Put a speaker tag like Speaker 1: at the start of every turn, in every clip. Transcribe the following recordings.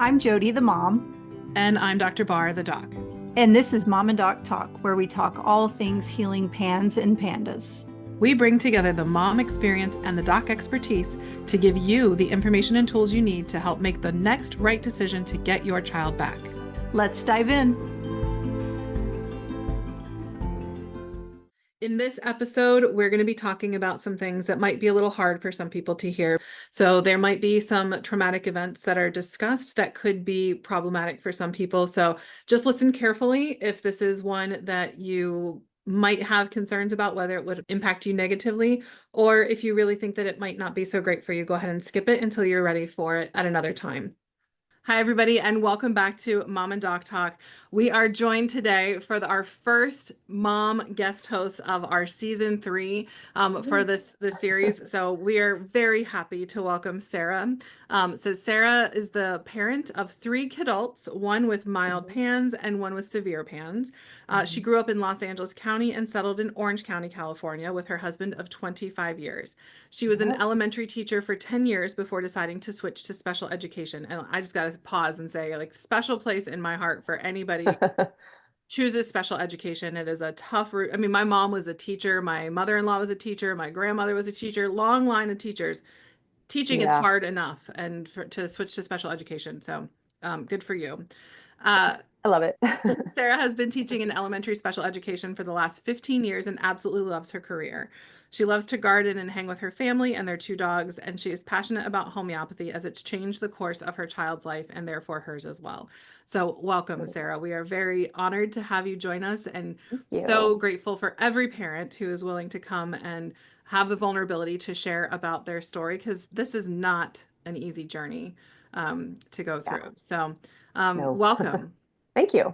Speaker 1: I'm Jody, the mom,
Speaker 2: And I'm Dr. Barr, the doc.
Speaker 1: and this is Mom and Doc Talk, where we talk all things healing pans and pandas.
Speaker 2: We bring together the mom experience and the doc expertise to give you the information and tools you need to help make the next right decision to get your child back.
Speaker 1: Let's dive in.
Speaker 2: In this episode, we're going to be talking about some things that might be a little hard for some people to hear. So there might be some traumatic events that are discussed that could be problematic for some people. So just listen carefully if this is one that you might have concerns about whether it would impact you negatively, or if you really think that it might not be so great for you, go ahead and skip it until you're ready for it at another time. Hi, everybody, and welcome back to Mom and Doc Talk. We are joined today for our first mom guest host of our season 3 for this series. So we are very happy to welcome Sarah. So Sarah is the parent of 3 kidults, one with mild PANS and one with severe PANS. She grew up in Los Angeles County and settled in Orange County, California, with her husband of 25 years. She was an elementary teacher for 10 years before deciding to switch to special education. And I just got to pause and say, like, special place in my heart for anybody chooses special education. It is a tough route. I mean, my mom was a teacher, my mother-in-law was a teacher, my grandmother was a teacher, long line of teachers. Teaching is hard enough, and to switch to special education. So good for you.
Speaker 3: I love it.
Speaker 2: Sarah has been teaching in elementary special education for the last 15 years and absolutely loves her career. She loves to garden and hang with her family and their 2 dogs, and she is passionate about homeopathy as it's changed the course of her child's life and therefore hers as well. So welcome, Sarah. We are very honored to have you join us, and so grateful for every parent who is willing to come and have the vulnerability to share about their story, because this is not an easy journey to go through. So welcome.
Speaker 3: Thank you.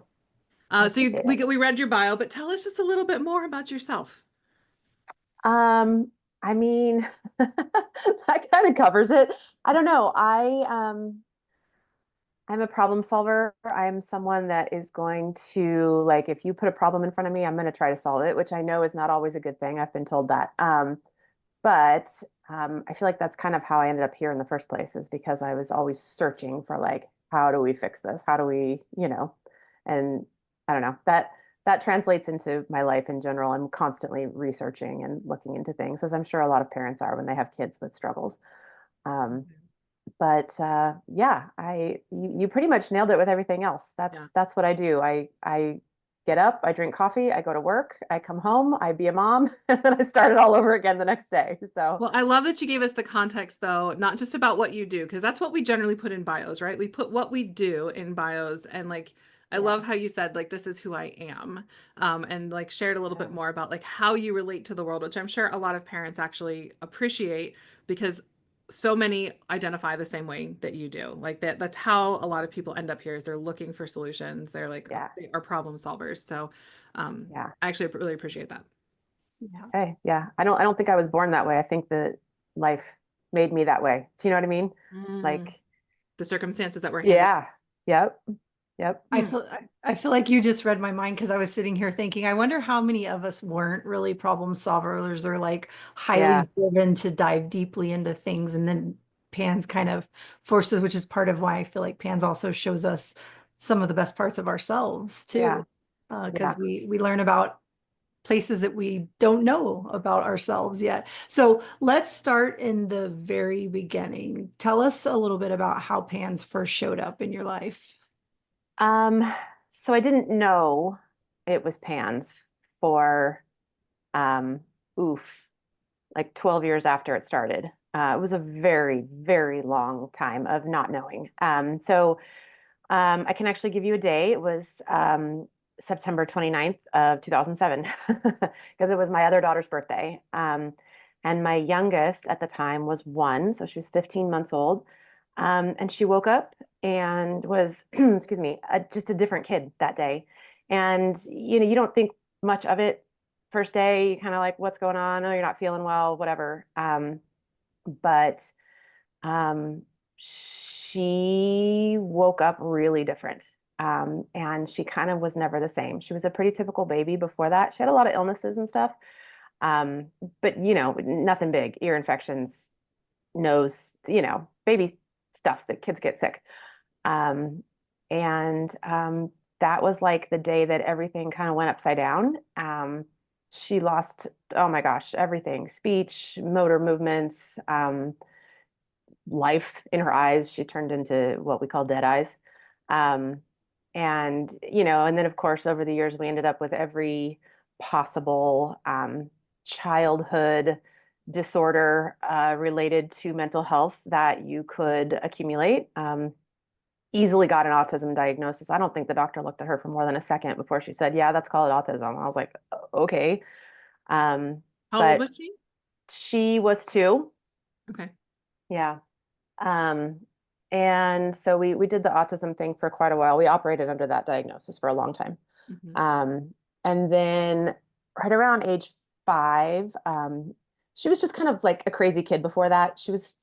Speaker 2: We read your bio, but tell us just a little bit more about yourself.
Speaker 3: I mean, that kind of covers it. I don't know. I'm a problem solver. I'm someone that is going to, like, if you put a problem in front of me, I'm going to try to solve it, which I know is not always a good thing. I've been told that. But I feel like that's kind of how I ended up here in the first place, is because I was always searching for, like, how do we fix this? How do we, and I don't know, that translates into my life in general. I'm constantly researching and looking into things, as I'm sure a lot of parents are when they have kids with struggles. But yeah, you pretty much nailed it with everything else. That's what I do. I get up, I drink coffee, I go to work, I come home, I be a mom, and then I start it all over again the next day. So,
Speaker 2: well, I love that you gave us the context, though, not just about what you do, because that's what we generally put in bios, right? We put what we do in bios, and, like, I love how you said, like, this is who I am, and, like, shared a little bit more about, like, how you relate to the world, which I'm sure a lot of parents actually appreciate, because so many identify the same way that you do. Like, that's how a lot of people end up here, is they're looking for solutions. They're like, they are problem solvers. So I actually really appreciate that.
Speaker 3: Hey, I don't think I was born that way. I think that life made me that way. Do you know what I mean? Like
Speaker 2: the circumstances that were handed.
Speaker 3: Yep.
Speaker 1: I feel like you just read my mind, because I was sitting here thinking, I wonder how many of us weren't really problem solvers, or like highly driven to dive deeply into things. And then PANS kind of forces, which is part of why I feel like PANS also shows us some of the best parts of ourselves too. Because we learn about places that we don't know about ourselves yet. So let's start in the very beginning. Tell us a little bit about how PANS first showed up in your life.
Speaker 3: So I didn't know it was PANS for, like 12 years after it started. It was a very, very long time of not knowing. I can actually give you a day. It was, September 29th of 2007, because it was my other daughter's birthday. And my youngest at the time was 1, so she was 15 months old. And she woke up and was, excuse me, just a different kid that day. And, you don't think much of it first day. You kind of like, what's going on? Oh, you're not feeling well, whatever. But she woke up really different. And she kind of was never the same. She was a pretty typical baby before that. She had a lot of illnesses and stuff. But, nothing big, ear infections, nose, baby stuff that kids get sick. Um, and that was like the day that everything kind of went upside down. She lost, oh my gosh, everything, speech, motor movements, life in her eyes. She turned into what we call dead eyes. Um, and, and then of course, over the years, we ended up with every possible childhood disorder related to mental health that you could accumulate. Easily got an autism diagnosis. I don't think the doctor looked at her for more than a second before she said, "Yeah, that's called autism." I was like, "Okay." Um,
Speaker 2: How old
Speaker 3: but
Speaker 2: was she?
Speaker 3: she was 2.
Speaker 2: Okay.
Speaker 3: Yeah. Um, and so we did the autism thing for quite a while. We operated under that diagnosis for a long time.
Speaker 2: Mhm.
Speaker 3: And then right around age 5, she was just kind of like a crazy kid before that. She was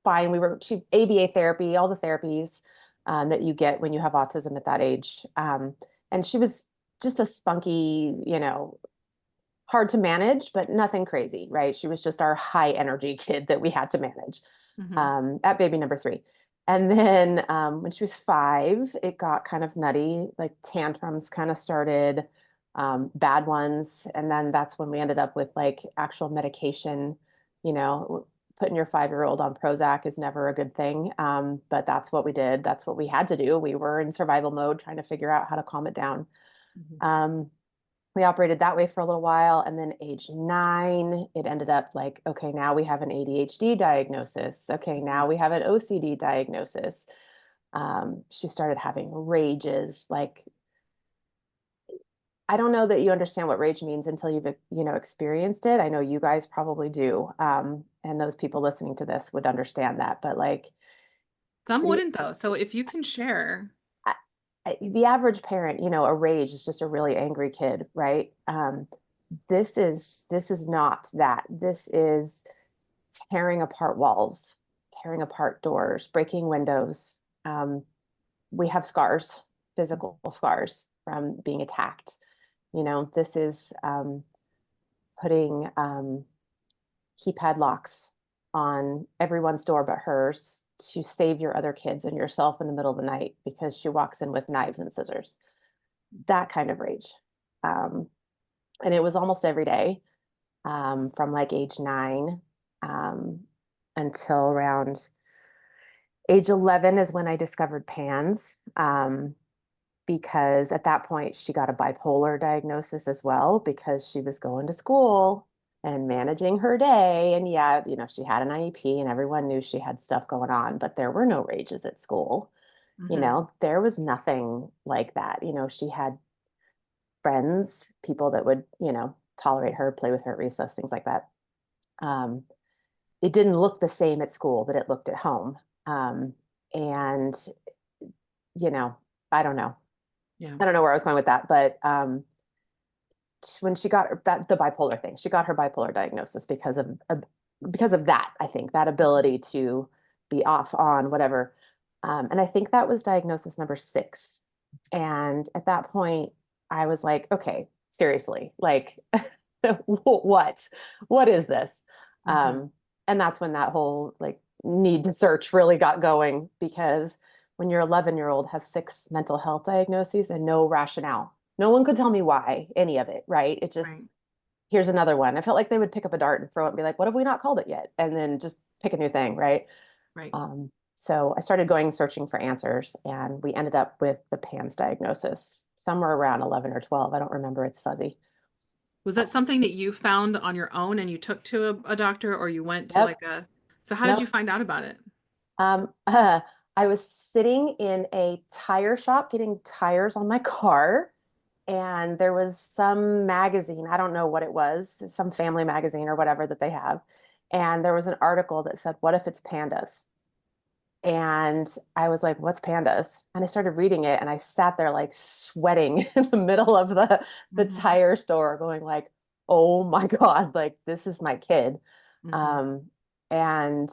Speaker 3: fine. She ABA therapy, all the therapies that you get when you have autism at that age. And she was just a spunky, hard to manage, but nothing crazy, right? She was just our high energy kid that we had to manage
Speaker 2: Mhm.
Speaker 3: at baby number 3. And then when she was 5, it got kind of nutty, like tantrums kind of started, bad ones. And then that's when we ended up with like actual medication, you know, putting your 5-year-old on Prozac is never a good thing. But that's what we did. That's what we had to do. We were in survival mode trying to figure out how to calm it down.
Speaker 2: Mhm.
Speaker 3: Um, we operated that way for a little while. And then age 9, it ended up like, okay, now we have an ADHD diagnosis. Okay, now we have an OCD diagnosis. She started having rages. Like, I don't know that you understand what rage means until you've, experienced it. I know you guys probably do. And those people listening to this would understand that. But like,
Speaker 2: Some
Speaker 3: the,
Speaker 2: wouldn't though. So if you can share.
Speaker 3: I- the average parent, a rage is just a really angry kid, right? This is not that. This is tearing apart walls, tearing apart doors, breaking windows. We have scars, physical scars from being attacked. This is putting keypad locks on everyone's door but hers to save your other kids and yourself in the middle of the night because she walks in with knives and scissors. That kind of rage. Um, and it was almost every day from like age 9 um, until around age 11 is when I discovered PANS. Because at that point she got a bipolar diagnosis as well because she was going to school and managing her day. And yeah, she had an IEP and everyone knew she had stuff going on, but there were no rages at school.
Speaker 2: Mhm.
Speaker 3: There was nothing like that. She had friends, people that would, tolerate her, play with her at recess, things like that. Um, it didn't look the same at school that it looked at home. And, you know, I don't know.
Speaker 2: Yeah.
Speaker 3: I don't know where I was going with that, but when she got the bipolar thing, she got her bipolar diagnosis because of that. I think that ability to be off on whatever, and I think that was diagnosis number 6. And at that point, I was like, okay, seriously, like, what, what is this?
Speaker 2: Mhm.
Speaker 3: Um, and that's when that whole like need to search really got going because when your 11-year-old has 6 mental health diagnoses and no rationale. No one could tell me why any of it, right? It just,
Speaker 2: Right.
Speaker 3: here's another one. I felt like they would pick up a dart and throw it and be like, what have we not called it yet? And then just pick a new thing, right?
Speaker 2: Right.
Speaker 3: So I started going searching for answers and we ended up with the PANS diagnosis somewhere around 11 or 12. I don't remember, it's fuzzy.
Speaker 2: Was that something that you found on your own and you took to a doctor or you went to
Speaker 3: Yep.
Speaker 2: like so how did you
Speaker 3: Nope.
Speaker 2: find out about it?
Speaker 3: Um, I was sitting in a tire shop getting tires on my car, and there was some magazine, I don't know what it was, some family magazine or whatever that they have. And there was an article that said, "What if it's pandas?" And I was like, "What's pandas?" And I started reading it, and I sat there like sweating in the middle of the
Speaker 2: Mhm.
Speaker 3: tire store, going like, "Oh my God, like this is my kid."
Speaker 2: Mhm.
Speaker 3: Um, and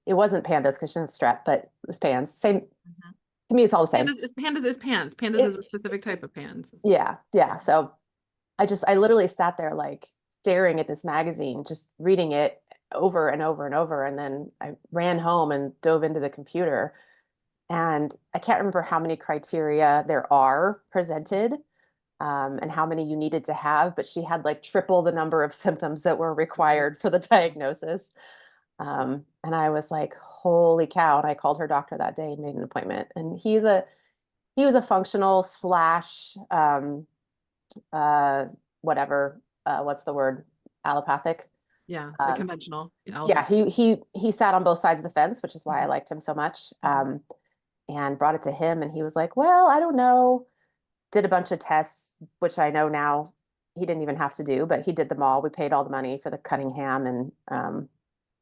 Speaker 3: it wasn't pandas because she didn't have strep, but it was pans. Same
Speaker 2: Mhm.
Speaker 3: to me, it's all the same.
Speaker 2: Pandas is pans. Pandas is
Speaker 3: It,
Speaker 2: a specific type of pans.
Speaker 3: yeah, yeah. So I literally sat there like staring at this magazine, just reading it over and over and over. And then I ran home and dove into the computer And I can't remember how many criteria there are presented, and how many you needed to have, but she had like triple the number of symptoms that were required for the diagnosis. And I was like, holy cow. And I called her doctor that day and made an appointment. And he was a functional slash uh whatever, what's the word? Allopathic.
Speaker 2: Yeah, the
Speaker 3: Um,
Speaker 2: conventional
Speaker 3: yeah,
Speaker 2: allopathy.
Speaker 3: he sat on both sides of the fence, which is why I
Speaker 2: Mhm.
Speaker 3: liked him so much.
Speaker 2: Mhm.
Speaker 3: And brought it to him, and he was like, "Well, I don't know." Did a bunch of tests, which I know now he didn't even have to do, but he did them all. We paid all the money for the Cunningham and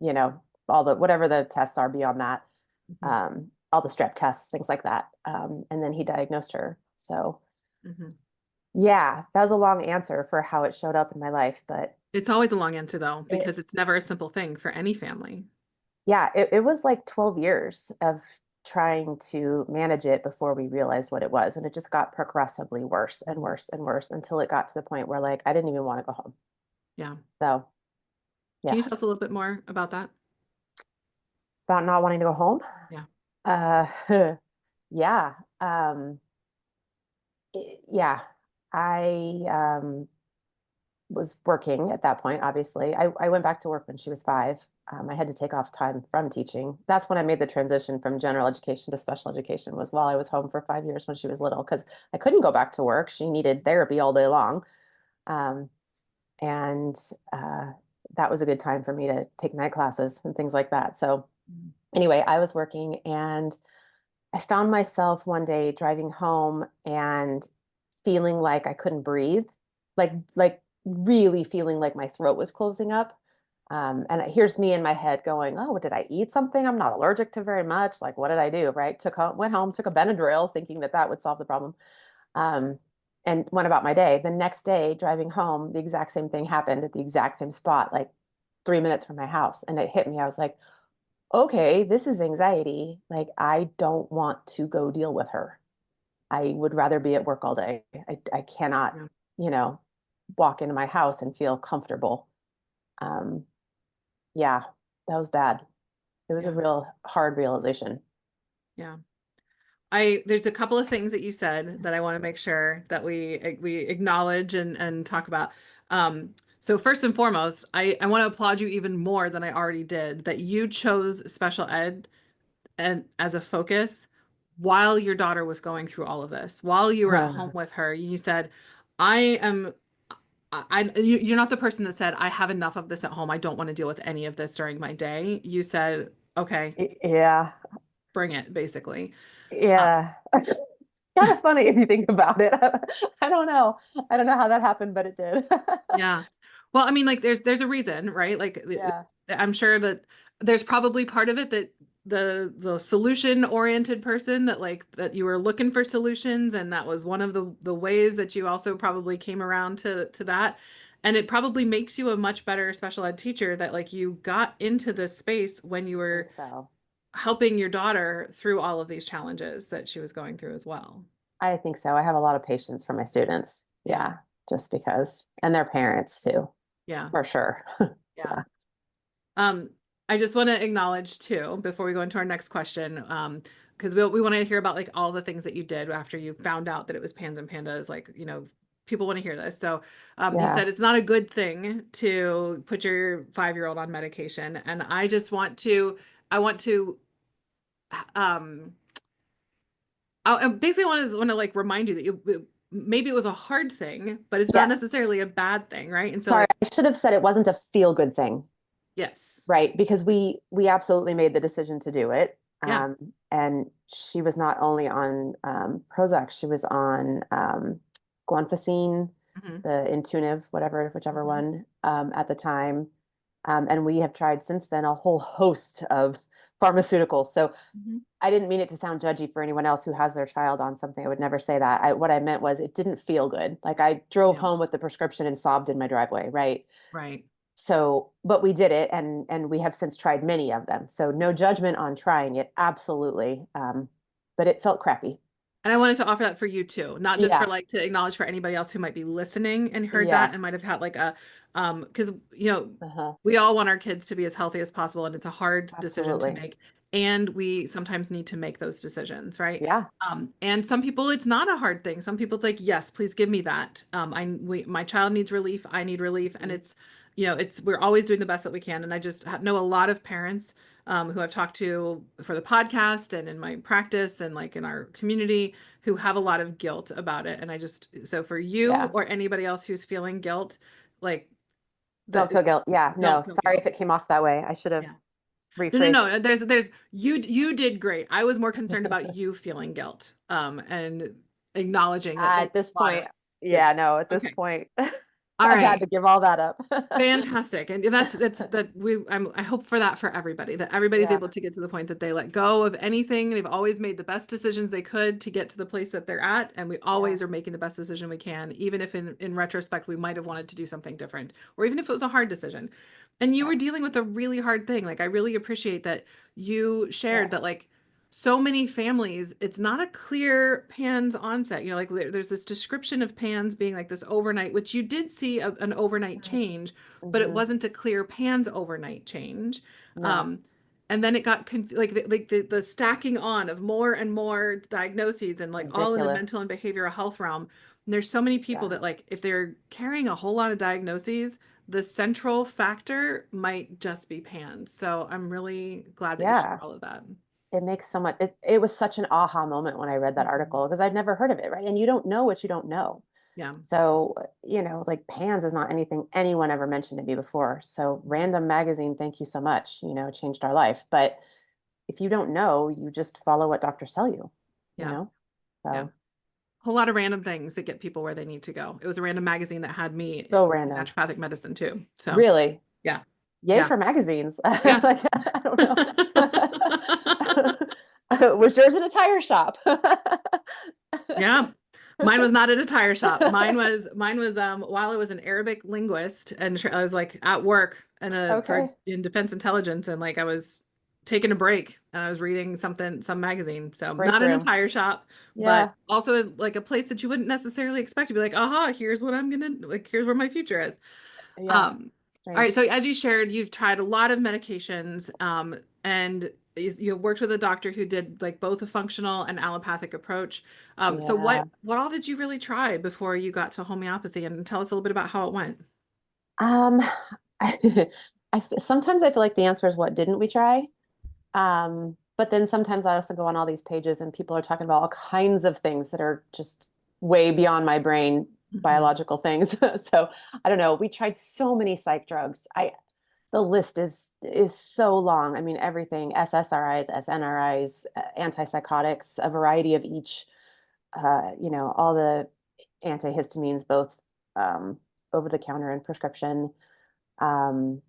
Speaker 3: you know, all the whatever the tests are beyond that,
Speaker 2: Mhm.
Speaker 3: all the strep tests, things like that. And then he diagnosed her. So
Speaker 2: Mhm.
Speaker 3: yeah, that was a long answer for how it showed up in my life, but
Speaker 2: It's always a long answer though,
Speaker 3: it,
Speaker 2: because it's never a simple thing for any family.
Speaker 3: yeah, it was like 12 years of trying to manage it before we realized what it was. And it just got progressively worse and worse and worse until it got to the point where like I didn't even want to go home.
Speaker 2: Yeah.
Speaker 3: So
Speaker 2: Can you
Speaker 3: yeah,
Speaker 2: tell us a little bit more about that?
Speaker 3: about not wanting to go home.
Speaker 2: Yeah.
Speaker 3: Uh, yeah. Yeah. I was working at that point, obviously. I went back to work when she was 5. I had to take off time from teaching. That's when I made the transition from general education to special education, was while I was home for 5 years when she was little, because I couldn't go back to work. She needed therapy all day long. Um, and that was a good time for me to take night classes and things like that. So
Speaker 2: Mm.
Speaker 3: anyway, I was working, and I found myself one day driving home and feeling like I couldn't breathe, like really feeling like my throat was closing up. And here's me in my head going, "Oh, did I eat something? I'm not allergic to very much. Like, what did I do?" Right? Went home, took a Benadryl, thinking that that would solve the problem, um, and went about my day. The next day, driving home, the exact same thing happened at the exact same spot, like 3 minutes from my house, and it hit me. I was like, okay, this is anxiety. Like, I don't want to go deal with her. I would rather be at work all day. I cannot,
Speaker 2: Yeah.
Speaker 3: you know, walk into my house and feel comfortable. Um, yeah, that was bad. It was a
Speaker 2: Yeah.
Speaker 3: real hard realization.
Speaker 2: Yeah. There's a couple of things that you said that I want to make sure that we acknowledge and talk about. So first and foremost, I want to applaud you even more than I already did that you chose special ed and as a focus while your daughter was going through all of this, while you were at home with her. You said, I am you're not the person that said, I have enough of this at home. I don't want to deal with any of this during my day. You said, okay,
Speaker 3: Yeah,
Speaker 2: bring it, basically. Uh,
Speaker 3: yeah. Kind of funny if you think about it. I don't know. I don't know how that happened, but it did.
Speaker 2: Yeah. Well, I mean, like there's a reason, right? Like
Speaker 3: Yeah.
Speaker 2: I'm sure that there's probably part of it that the solution oriented person that like that you were looking for solutions and that was one of the ways that you also probably came around to that. And it probably makes you a much better special ed teacher that like you got into this space when you
Speaker 3: I think
Speaker 2: were
Speaker 3: so.
Speaker 2: helping your daughter through all of these challenges that she was going through as well.
Speaker 3: I think so. I have a lot of patience for my students.
Speaker 2: Yeah.
Speaker 3: Yeah, just because, and their parents too,
Speaker 2: Yeah.
Speaker 3: for sure.
Speaker 2: Yeah.
Speaker 3: Yeah.
Speaker 2: Um, I just want to acknowledge too, before we go into our next question, because we want to hear about like all the things that you did after you found out that it was pans and pandas. Like, people want to hear this. So, you
Speaker 3: Yeah.
Speaker 2: said it's not a good thing to put your 5-year-old on medication, and I want to, um, I basically want to like remind you that maybe it was a hard thing, but it's not
Speaker 3: Yes.
Speaker 2: necessarily a bad thing, right? And so,
Speaker 3: Sorry,
Speaker 2: like,
Speaker 3: I should have said it wasn't a feel good thing,
Speaker 2: yes,
Speaker 3: right? Because we absolutely made the decision to do it.
Speaker 2: yeah,
Speaker 3: And she was not only on Prozac, she was on guanfacine,
Speaker 2: hmm
Speaker 3: the Intuniv, whichever
Speaker 2: hmm
Speaker 3: one, at the time. And we have tried since then a whole host of pharmaceuticals. So
Speaker 2: hmm
Speaker 3: I didn't mean it to sound judgy for anyone else who has their child on something. I would never say that. What I meant was it didn't feel good. Like I drove
Speaker 2: yeah,
Speaker 3: home with the prescription and sobbed in my driveway, right?
Speaker 2: right.
Speaker 3: So, but we did it, and we have since tried many of them. So no judgment on trying it, absolutely. But it felt crappy.
Speaker 2: And I wanted to offer that for you too, not just for
Speaker 3: Yeah,
Speaker 2: like to acknowledge for anybody else who might be listening and heard that
Speaker 3: yeah,
Speaker 2: and might have had like a because
Speaker 3: uh-huh,
Speaker 2: we all want our kids to be as healthy as possible and it's a hard decision to
Speaker 3: absolutely.
Speaker 2: make. and we sometimes need to make those decisions, right?
Speaker 3: Yeah.
Speaker 2: And some people, it's not a hard thing. Some people, it's like, yes, please give me that. My child needs relief. I need relief, and it's, we're always doing the best that we can. And I just know a lot of parents who I've talked to for the podcast and in my practice and like in our community who have a lot of guilt about it. And so for you
Speaker 3: Yeah.
Speaker 2: or anybody else who's feeling guilt, like
Speaker 3: Don't
Speaker 2: that,
Speaker 3: feel guilt. Yeah. No,
Speaker 2: don't feel
Speaker 3: sorry
Speaker 2: guilt.
Speaker 3: if it came off that way. I should have
Speaker 2: Yeah. No.
Speaker 3: rephrased.
Speaker 2: There's you did great. I was more concerned about you feeling guilt, and acknowledging that there's
Speaker 3: At this
Speaker 2: a lot of
Speaker 3: point,
Speaker 2: yeah.
Speaker 3: yeah, no, at this
Speaker 2: Okay.
Speaker 3: point,
Speaker 2: All
Speaker 3: I had
Speaker 2: right.
Speaker 3: to give all that up.
Speaker 2: Fantastic. And I hope for that for everybody, that everybody's
Speaker 3: Yeah.
Speaker 2: able to get to the point that they let go of anything. They've always made the best decisions they could to get to the place that they're at. And we
Speaker 3: Yeah.
Speaker 2: always are making the best decision we can, even if in retrospect, we might have wanted to do something different, or even if it was a hard decision. And you
Speaker 3: Yeah.
Speaker 2: were dealing with a really hard thing. Like, I really appreciate that you shared
Speaker 3: Yeah.
Speaker 2: that, like, so many families, it's not a clear PANS onset. Like there's this description of PANS being like this overnight, which you did see an overnight change, but it
Speaker 3: Mm-hmm.
Speaker 2: wasn't a clear PANS overnight change.
Speaker 3: No,
Speaker 2: Um, and then it got the stacking on of more and more diagnoses and like all in the mental
Speaker 3: ridiculous.
Speaker 2: and behavioral health realm. And there's so many people
Speaker 3: Yeah.
Speaker 2: that, like, if they're carrying a whole lot of diagnoses, the central factor might just be PANS. So I'm really glad that you shared
Speaker 3: Yeah.
Speaker 2: all of that.
Speaker 3: It makes so much, it was such an aha moment when I read that
Speaker 2: Mhm.
Speaker 3: article because I'd never heard of it, right? And you don't know what you don't know.
Speaker 2: Yeah.
Speaker 3: So, like PANS is not anything anyone ever mentioned to me before. So, Random Magazine, thank you so much. Changed our life. But if you don't know, you just follow what doctors tell you, you
Speaker 2: Yeah.
Speaker 3: know?
Speaker 2: Yeah.
Speaker 3: So,
Speaker 2: A whole lot of random things that get people where they need to go. It was a random magazine that had me
Speaker 3: so
Speaker 2: in
Speaker 3: random.
Speaker 2: naturopathic medicine too. So
Speaker 3: Really.
Speaker 2: yeah.
Speaker 3: Yay
Speaker 2: Yeah.
Speaker 3: for magazines.
Speaker 2: Yeah.
Speaker 3: Like, I don't know. Was yours in a tire shop?
Speaker 2: Yeah. Mine was not at a tire shop. Mine was while I was an Arabic linguist and I was like at work
Speaker 3: Okay.
Speaker 2: in defense intelligence, and like I was taking a break and I was reading some magazine. So
Speaker 3: Break
Speaker 2: not in a
Speaker 3: room.
Speaker 2: tire shop, but
Speaker 3: Yeah.
Speaker 2: also like a place that you wouldn't necessarily expect to be like, aha, here's what I'm gonna like, here's where my future is.
Speaker 3: Yeah.
Speaker 2: Um, all right,
Speaker 3: Strange.
Speaker 2: so as you shared, you've tried a lot of medications, and you worked with a doctor who did like both a functional and allopathic approach. So
Speaker 3: Yeah.
Speaker 2: what all did you really try before you got to homeopathy? And tell us a little bit about how it went.
Speaker 3: Um, I, sometimes I feel like the answer is what didn't we try? But then sometimes I also go on all these pages and people are talking about all kinds of things that are just way beyond my brain,
Speaker 2: Mhm.
Speaker 3: biological things. So I don't know. We tried so many psych drugs. The list is so long. I mean, everything, SSRIs, SNRIs, antipsychotics, a variety of each, all the antihistamines, both over the counter and prescription, um,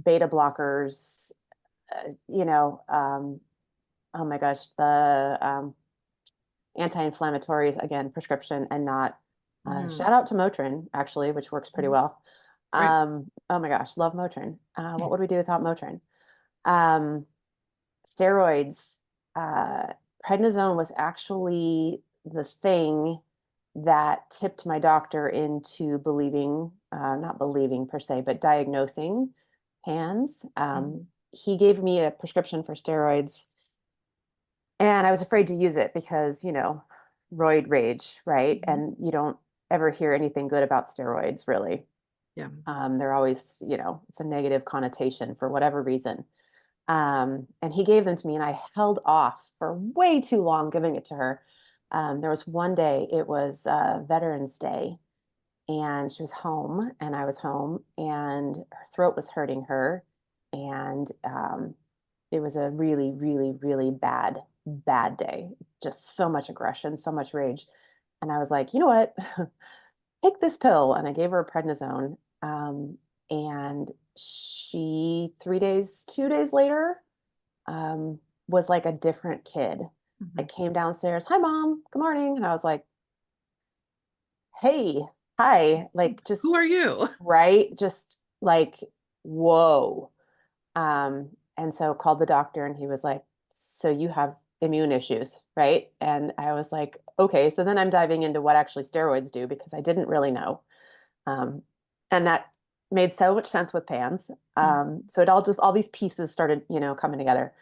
Speaker 3: beta blockers, you know, oh my gosh, the anti-inflammatories, again, prescription and not.
Speaker 2: Mhm.
Speaker 3: Shout out to Motrin, actually, which works pretty
Speaker 2: Mhm.
Speaker 3: well.
Speaker 2: Right.
Speaker 3: Oh my gosh, love Motrin. What would we do without Motrin? Um, Steroids. Prednisone was actually the thing that tipped my doctor into believing, not believing per se, but diagnosing PANS.
Speaker 2: Mhm.
Speaker 3: He gave me a prescription for steroids, and I was afraid to use it because, roid rage, right?
Speaker 2: Mhm.
Speaker 3: And you don't ever hear anything good about steroids, really.
Speaker 2: Yeah.
Speaker 3: They're always, it's a negative connotation for whatever reason. And he gave them to me, and I held off for way too long giving it to her. There was one day, it was Veterans Day, and she was home, and I was home, and her throat was hurting her. And it was a really, really, really bad, bad day. Just so much aggression, so much rage. And I was like, you know what? Take this pill. And I gave her a prednisone. And she, 3 days, 2 days later, um, was like a different kid. I
Speaker 2: Mhm.
Speaker 3: came downstairs, hi, mom, good morning. And I was like, hey, hi, like
Speaker 2: Who
Speaker 3: just
Speaker 2: are you?
Speaker 3: right, just like, whoa. And so called the doctor and he was like, so you have immune issues, right? And I was like, okay. So then I'm diving into what actually steroids do because I didn't really know. Um, and that made so much sense with PANS.
Speaker 2: Mhm.
Speaker 3: So all these pieces started, coming together.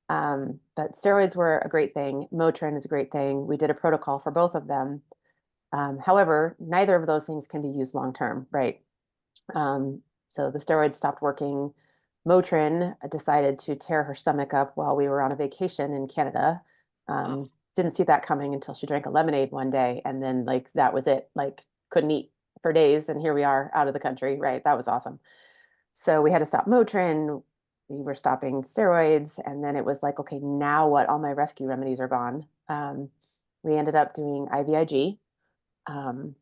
Speaker 3: But steroids were a great thing. Motrin is a great thing. We did a protocol for both of them. However, neither of those things can be used long term, right? So the steroids stopped working. Motrin decided to tear her stomach up while we were on a vacation in Canada.
Speaker 2: Oh,
Speaker 3: Didn't see that coming until she drank a lemonade one day, and then like that was it. Like couldn't eat for days, and here we are out of the country, right? That was awesome. So we had to stop Motrin. We were stopping steroids, and then it was like, okay, now what? All my rescue remedies are gone. We ended up doing IVIG. Um,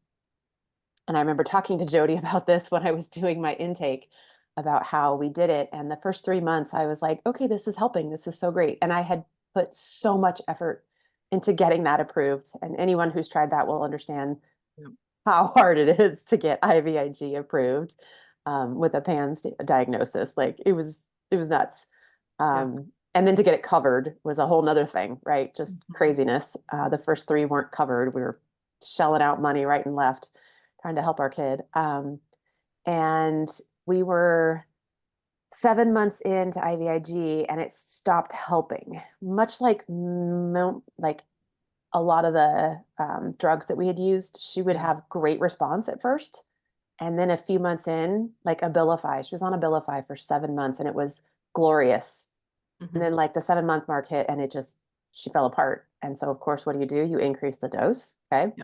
Speaker 3: and I remember talking to Jody about this when I was doing my intake about how we did it. And the first 3 months, I was like, okay, this is helping. This is so great. And I had put so much effort into getting that approved. And anyone who's tried that will understand
Speaker 2: yeah.
Speaker 3: how hard it is to get IVIG approved with a PANS diagnosis. Like it was nuts.
Speaker 2: Yeah.
Speaker 3: And then to get it covered was a whole nother thing, right? Just
Speaker 2: Mhm.
Speaker 3: craziness. The first three weren't covered. We were shelling out money right and left, trying to help our kid. And we were 7 months into IVIG and it stopped helping, much like like a lot of the drugs that we had used. She would
Speaker 2: Yeah.
Speaker 3: have great response at first. And then a few months in, like Abilify, she was on Abilify for 7 months and it was glorious. And
Speaker 2: Mhm.
Speaker 3: then like the 7 month mark hit and it just, she fell apart. And so of course, what do? You increase the dose. Okay.
Speaker 2: Yeah.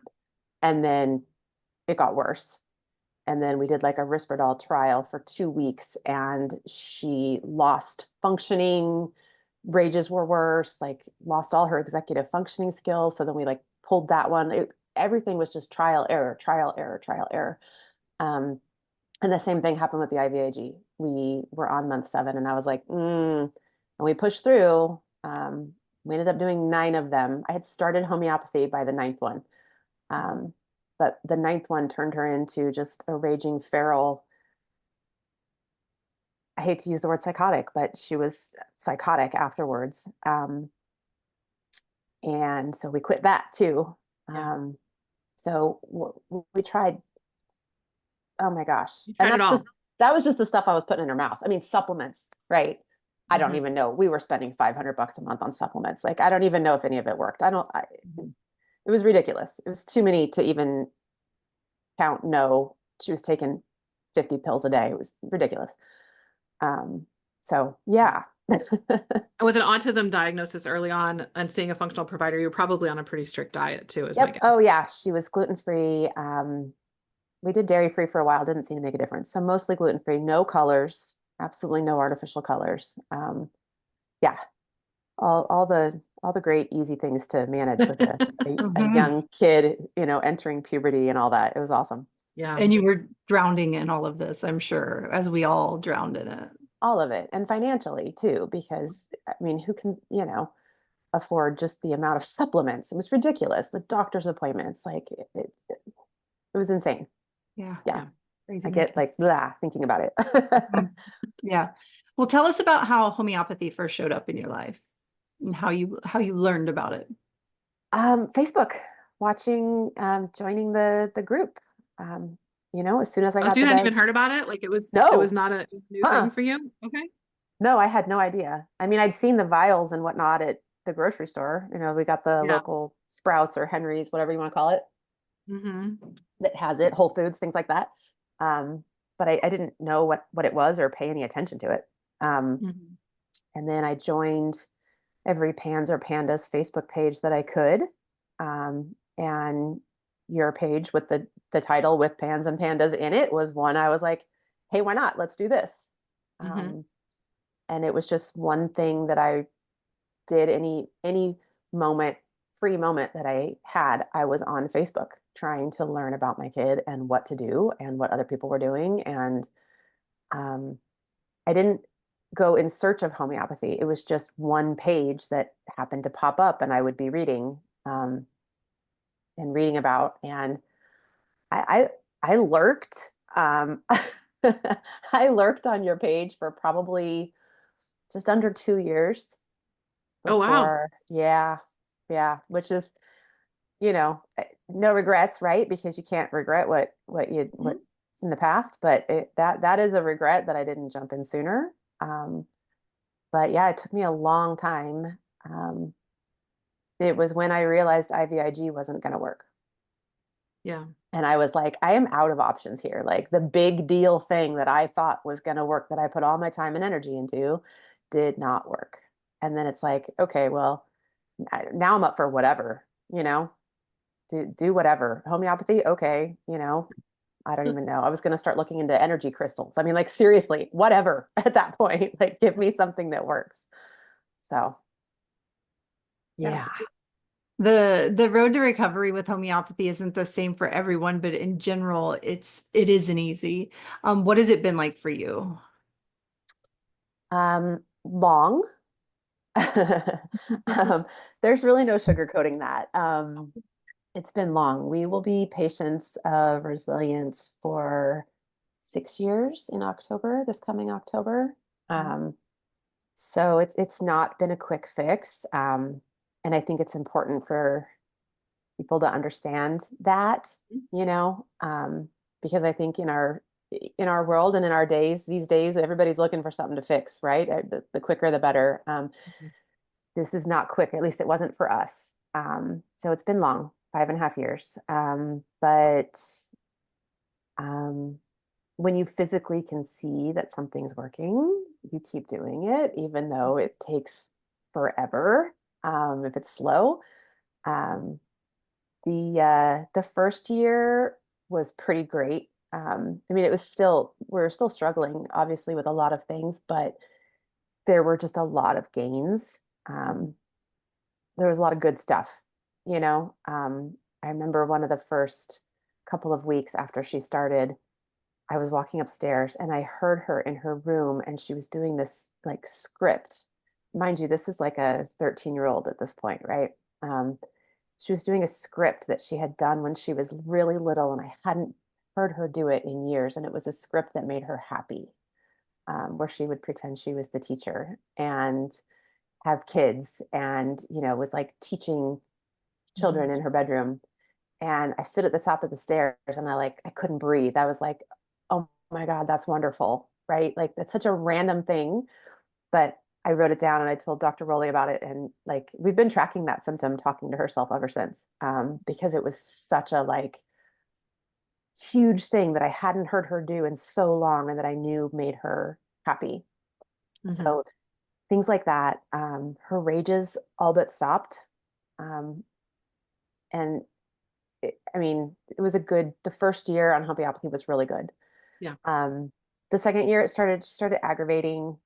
Speaker 3: And then it got worse. And then we did like a Risperdal trial for 2 weeks and she lost functioning, rages were worse, like lost all her executive functioning skills. So then we like pulled that one. Everything was just trial, error, trial, error, trial, error. Um, and the same thing happened with the IVIG. We were on month 7 and I was like, and we pushed through. We ended up doing 9 of them. I had started homeopathy by the ninth one. Um, but the ninth one turned her into just a raging feral. I hate to use the word psychotic, but she was psychotic afterwards. And so we quit that too.
Speaker 2: Yeah.
Speaker 3: So we tried, oh my gosh.
Speaker 2: You
Speaker 3: And
Speaker 2: tried it all.
Speaker 3: that was just the stuff I was putting in her mouth. I mean, supplements, right? I don't
Speaker 2: Mhm.
Speaker 3: even know. We were spending $500 a month on supplements. Like, I don't even know if any of it worked.
Speaker 2: Mhm.
Speaker 3: It was ridiculous. It was too many to even count. No, she was taking 50 pills a day. It was ridiculous. So yeah.
Speaker 2: And with an autism diagnosis early on and seeing a functional provider, you're probably on a pretty strict diet too, is my
Speaker 3: Yep.
Speaker 2: guess.
Speaker 3: Oh yeah. She was gluten free. We did dairy free for a while. Didn't seem to make a difference. So mostly gluten free, no colors, absolutely no artificial colors. Yeah. All the great easy things to manage with a
Speaker 1: Mhm.
Speaker 3: young kid, entering puberty and all that. It was awesome.
Speaker 2: Yeah.
Speaker 1: And you were drowning in all of this, I'm sure, as we all drowned in it.
Speaker 3: All of it. And financially too, because I mean, who can, afford just the amount of supplements? It was ridiculous. The doctor's appointments, like it was insane.
Speaker 1: Yeah,
Speaker 3: Yeah.
Speaker 2: Yeah.
Speaker 3: I
Speaker 1: crazy
Speaker 3: get
Speaker 1: making.
Speaker 3: like blah thinking about it.
Speaker 1: Mhm. Yeah. Well, tell us about how homeopathy first showed up in your life and how you learned about it.
Speaker 3: Facebook, watching, joining the group. Um, as soon as I
Speaker 2: Oh,
Speaker 3: got
Speaker 2: so you
Speaker 3: the
Speaker 2: hadn't even
Speaker 3: diag,
Speaker 2: heard about it? Like it was
Speaker 3: no,
Speaker 2: not a new thing
Speaker 3: uh-uh,
Speaker 2: for you? Okay.
Speaker 3: no, I had no idea. I mean, I'd seen the vials and whatnot at the grocery store. We got the
Speaker 2: Yeah.
Speaker 3: local Sprouts or Henry's, whatever you want to call it,
Speaker 2: Mm-hmm.
Speaker 3: that has it, Whole Foods, things like that. Um, but I didn't know what it was or pay any attention to it. Um,
Speaker 2: Mm-hmm.
Speaker 3: and then I joined every Pans or Pandas Facebook page that I could. And your page with the title with Pans and Pandas in it was one I was like, hey, why not? Let's do this.
Speaker 2: Mm-hmm.
Speaker 3: Um, and it was just one thing that I did. Any moment, free moment that I had, I was on Facebook trying to learn about my kid and what to do and what other people were doing. And um, I didn't go in search of homeopathy. It was just one page that happened to pop up, and I would be reading and reading about. And I lurked. I lurked on your page for probably just under 2 years
Speaker 2: Oh, wow.
Speaker 3: before. Yeah, yeah, which is no regrets, right? Because you can't regret
Speaker 2: Mhm.
Speaker 3: what's in the past. But that is a regret that I didn't jump in sooner. Um, But yeah, it took me a long time. Um, it was when I realized IVIG wasn't going to work.
Speaker 2: Yeah.
Speaker 3: And I was like, I am out of options here. Like the big deal thing that I thought was going to work, that I put all my time and energy into, did not work. And then it's like, okay, well, now I'm up for whatever, do whatever. Homeopathy, okay, I don't even know. I was going to start looking into energy crystals. I mean, like seriously, whatever at that point. Like give me something that works. So, yeah.
Speaker 1: Yeah. The road to recovery with homeopathy isn't the same for everyone, but in general, it isn't easy. What has it been like for you?
Speaker 3: Long. There's really no sugarcoating that. It's been long. We will be patients of resilience for 6 years in October, this coming October. Um, so it's not been a quick fix. And I think it's important for people to understand that, you know, um, because I think in our world and in our days, these days, everybody's looking for something to fix, right? The quicker, the better. This is not quick. At least it wasn't for us. So it's been long, 5.5 years. But um, when you physically can see that something's working, you keep doing it, even though it takes forever. If it's slow. Um, the first year was pretty great. I mean, we're still struggling, obviously, with a lot of things, but there were just a lot of gains. There was a lot of good stuff, you know. I remember one of the first couple of weeks after she started, I was walking upstairs and I heard her in her room and she was doing this like script. Mind you, this is like a 13-year-old at this point, right? Um, she was doing a script that she had done when she was really little, and I hadn't heard her do it in years. And it was a script that made her happy, where she would pretend she was the teacher and have kids and, was like teaching children
Speaker 2: Mhm.
Speaker 3: in her bedroom. And I stood at the top of the stairs and I couldn't breathe. I was like, oh my God, that's wonderful. Right. Like that's such a random thing. But I wrote it down and I told Dr. Rowley about it. And like we've been tracking that symptom, talking to herself ever since. Because it was such a huge thing that I hadn't heard her do in so long and that I knew made her happy.
Speaker 2: Mhm.
Speaker 3: So things like that. Her rages all but stopped. Um, and I mean, it was the first year on homeopathy was really good.
Speaker 2: Yeah.
Speaker 3: Um, the second year it started aggravating,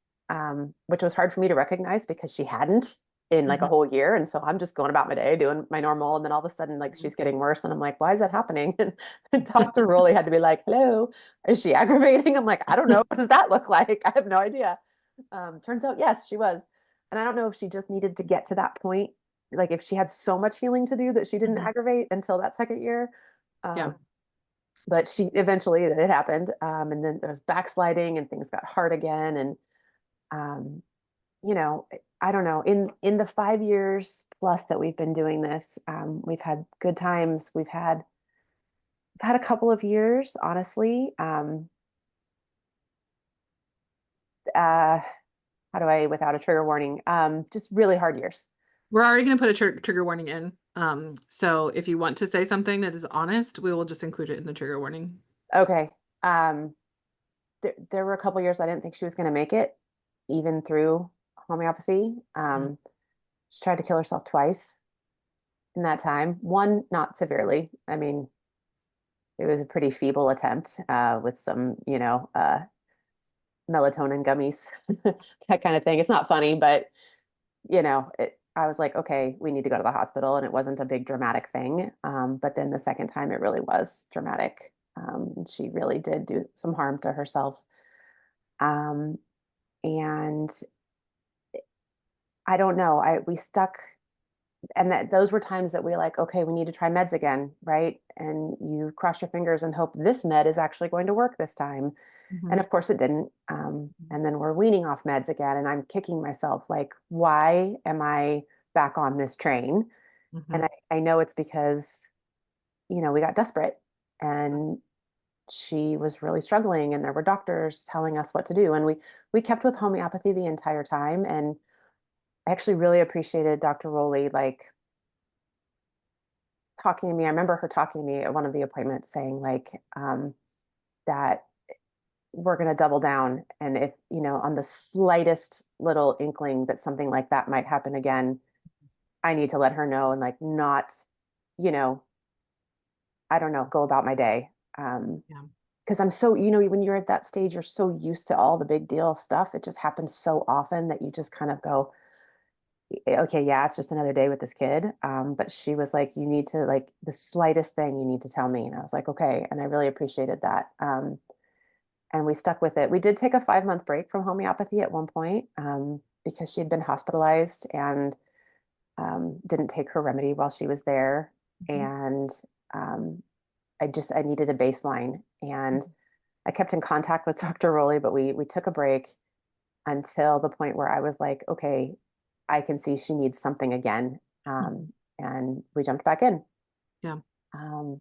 Speaker 3: which was hard for me to recognize because she hadn't in like a
Speaker 2: Mhm.
Speaker 3: whole year. And so I'm just going about my day doing my normal. And then all of a sudden, like
Speaker 2: Mhm.
Speaker 3: she's getting worse. And I'm like, why is that happening? And Dr. Rowley had to be like, hello, is she aggravating? I'm like, I don't know. What does that look like? I have no idea. Turns out, yes, she was. And I don't know if she just needed to get to that point. Like if she had so much healing to do that she didn't
Speaker 2: Mhm.
Speaker 3: aggravate until that second year.
Speaker 2: Yeah.
Speaker 3: Um, but she eventually it happened. And then there was backsliding and things got hard again. And um, you know, I don't know. In the 5 years plus that we've been doing this, we've had good times. We've had a couple of years, honestly. Uh, how do I, without a trigger warning, just really hard years.
Speaker 2: We're already going to put a trigger warning in. So if you want to say something that is honest, we will just include it in the trigger warning.
Speaker 3: Okay. Um, there were a couple years I didn't think she was going to make it, even through homeopathy.
Speaker 2: Mhm.
Speaker 3: She tried to kill herself twice in that time. One, not severely. I mean, it was a pretty feeble attempt with some, melatonin gummies, that kind of thing. It's not funny, but I was like, okay, we need to go to the hospital, and it wasn't a big dramatic thing. But then the second time, it really was dramatic. She really did do some harm to herself. Um, and I don't know. We stuck, and those were times that we like, okay, we need to try meds again, right? And you cross your fingers and hope this med is actually going to work this time. And
Speaker 2: Mhm.
Speaker 3: of course it didn't. And then we're weaning off meds again, and I'm kicking myself like, why am I back on this train? And
Speaker 2: Mhm.
Speaker 3: I know it's because, we got desperate and she was really struggling, and there were doctors telling us what to do. And we kept with homeopathy the entire time. And I actually really appreciated Dr. Rowley like talking to me. I remember her talking to me at one of the appointments saying like that we're going to double down. And if, you know, on the slightest little inkling that something like that might happen again, I need to let her know and like not, you know, I don't know, go about my day.
Speaker 2: Yeah.
Speaker 3: Because I'm so, you know, when you're at that stage, you're so used to all the big deal stuff. It just happens so often that you just kind of go, okay, yeah, it's just another day with this kid. But she was like, you need to like the slightest thing you need to tell me. And I was like, okay. And I really appreciated that. And we stuck with it. We did take a 5 month break from homeopathy at one point because she had been hospitalized and didn't take her remedy while she was there.
Speaker 2: Mhm.
Speaker 3: And um, I needed a baseline. And I kept in contact with Dr. Rowley, but we took a break until the point where I was like, okay, I can see she needs something again.
Speaker 2: Mhm.
Speaker 3: And we jumped back in.
Speaker 2: Yeah.
Speaker 3: Um,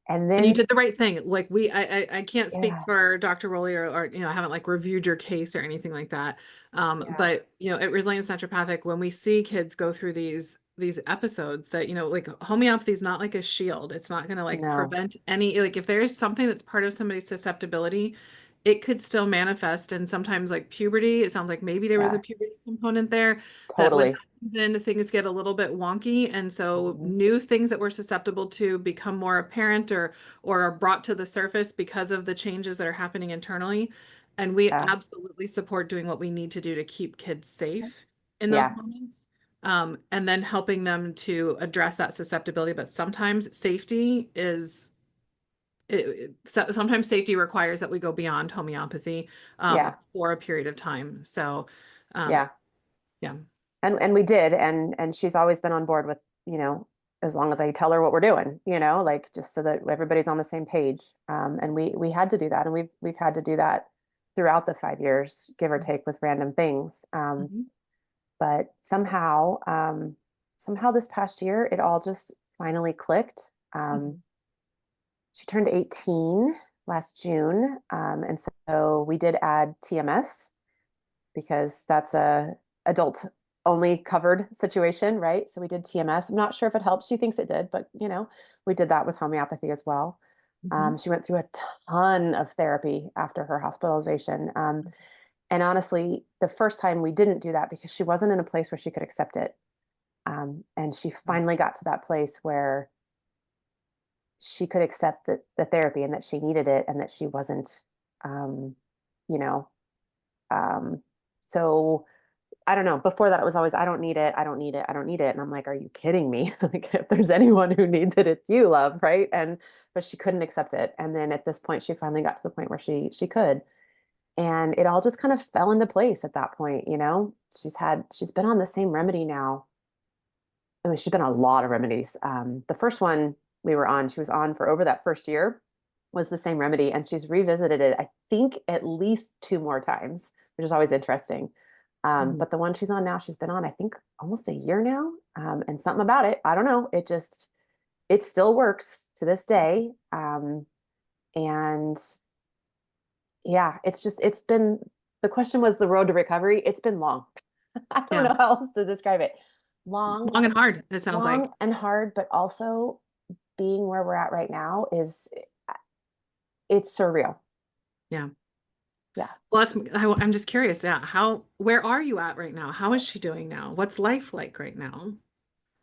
Speaker 3: and
Speaker 2: And you
Speaker 3: then,
Speaker 2: did the right thing. Like I can't speak
Speaker 3: yeah,
Speaker 2: for Dr. Rowley or, you know, I haven't like reviewed your case or anything like that.
Speaker 3: yeah,
Speaker 2: But you know, at Resilience Naturopathic, when we see kids go through these episodes that, you know, like homeopathy is not like a shield. It's not going to like
Speaker 3: no,
Speaker 2: prevent any, like if there's something that's part of somebody's susceptibility, it could still manifest. And sometimes like puberty, it sounds like maybe there was a
Speaker 3: yeah,
Speaker 2: puberty component there that when
Speaker 3: totally.
Speaker 2: in, things get a little bit wonky. And so
Speaker 3: Mhm.
Speaker 2: new things that we're susceptible to become more apparent or are brought to the surface because of the changes that are happening internally. And we
Speaker 3: Yeah,
Speaker 2: absolutely support doing what we need to do to keep kids safe in those
Speaker 3: yeah,
Speaker 2: moments. And then helping them to address that susceptibility. But sometimes safety is sometimes safety requires that we go beyond homeopathy
Speaker 3: yeah,
Speaker 2: for a period of time. So um,
Speaker 3: yeah.
Speaker 2: yeah.
Speaker 3: And we did, and she's always been on board with, you know, as long as I tell her what we're doing, you know, like just so that everybody's on the same page. And we had to do that, and we've had to do that throughout the 5 years, give or take, with random things.
Speaker 2: Mhm.
Speaker 3: But somehow this past year, it all just finally clicked.
Speaker 2: Mhm.
Speaker 3: She turned 18 last June, and so we did add TMS because that's a adult only covered situation, right? So we did TMS. I'm not sure if it helps. She thinks it did, but you know, we did that with homeopathy as well.
Speaker 2: Mhm.
Speaker 3: She went through a ton of therapy after her hospitalization. And honestly, the first time we didn't do that because she wasn't in a place where she could accept it. And she finally got to that place where she could accept the therapy and that she needed it and that she wasn't, um, you know, um, so I don't know. Before that, it was always, I don't need it. I don't need it. I don't need it. And I'm like, are you kidding me? Like, if there's anyone who needs it, it's you, love, right? And but she couldn't accept it. And then at this point, she finally got to the point where she could. And it all just kind of fell into place at that point, you know. She's been on the same remedy now. I mean, she's been on a lot of remedies. The first one we were on, she was on for over that first year, was the same remedy, and she's revisited it, I think, at least two more times, which is always interesting.
Speaker 2: Mhm.
Speaker 3: But the one she's on now, she's been on, I think, almost a year now. And something about it, I don't know, it still works to this day. And yeah, it's been, the question was the road to recovery. It's been long. I don't
Speaker 2: Yeah.
Speaker 3: know how else to describe it. Long,
Speaker 2: Long and hard, it sounds like.
Speaker 3: long and hard, but also being where we're at right now is, it's surreal.
Speaker 2: Yeah.
Speaker 3: Yeah.
Speaker 2: Well, I'm just curious. Yeah. Where are you at right now? How is she doing now? What's life like right now?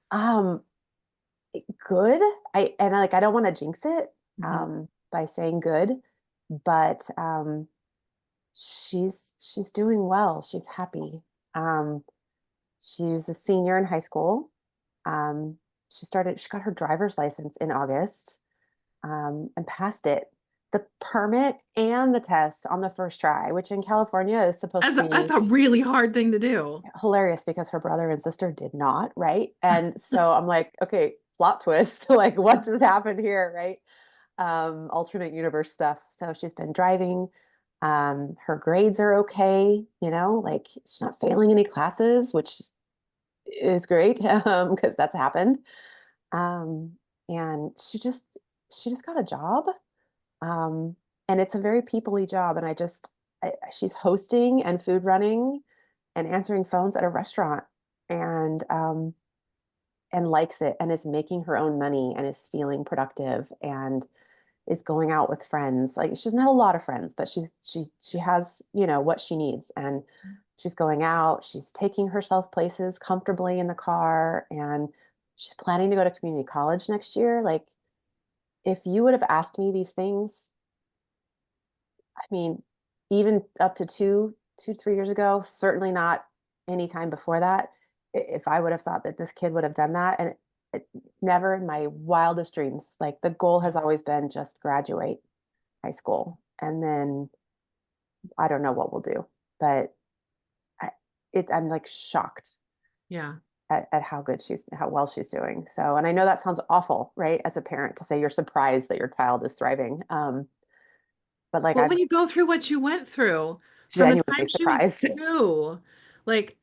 Speaker 3: Um, Good. I don't want to jinx it
Speaker 2: Mhm.
Speaker 3: by saying good, but she's doing well. She's happy. Um, she's a senior in high school. Um, she got her driver's license in August, and passed it, the permit and the test on the first try, which in California is supposed to
Speaker 2: That's
Speaker 3: be
Speaker 2: a really hard thing to do.
Speaker 3: hilarious because her brother and sister did not, right? And so I'm like, okay, plot twist, like what just happened here, right? Alternate universe stuff. So she's been driving. Her grades are okay, you know, like she's not failing any classes, which is great because that's happened. Um, and she just got a job. Um, and it's a very people-y job. And she's hosting and food running and answering phones at a restaurant and likes it and is making her own money and is feeling productive and is going out with friends. Like she doesn't have a lot of friends, but she has, what she needs. And she's going out, she's taking herself places comfortably in the car, and she's planning to go to community college next year. Like if you would have asked me these things, I mean, even up to 3 years ago, certainly not any time before that. If I would have thought that this kid would have done that, and never in my wildest dreams. Like the goal has always been just graduate high school, and then I don't know what we'll do, but I'm like shocked
Speaker 2: Yeah.
Speaker 3: at how well she's doing. So, and I know that sounds awful, right? As a parent to say you're surprised that your child is thriving. But like
Speaker 2: Well,
Speaker 3: I'm
Speaker 2: when you go through what you went through from the
Speaker 3: genuinely
Speaker 2: time she was
Speaker 3: surprised.
Speaker 2: 2, like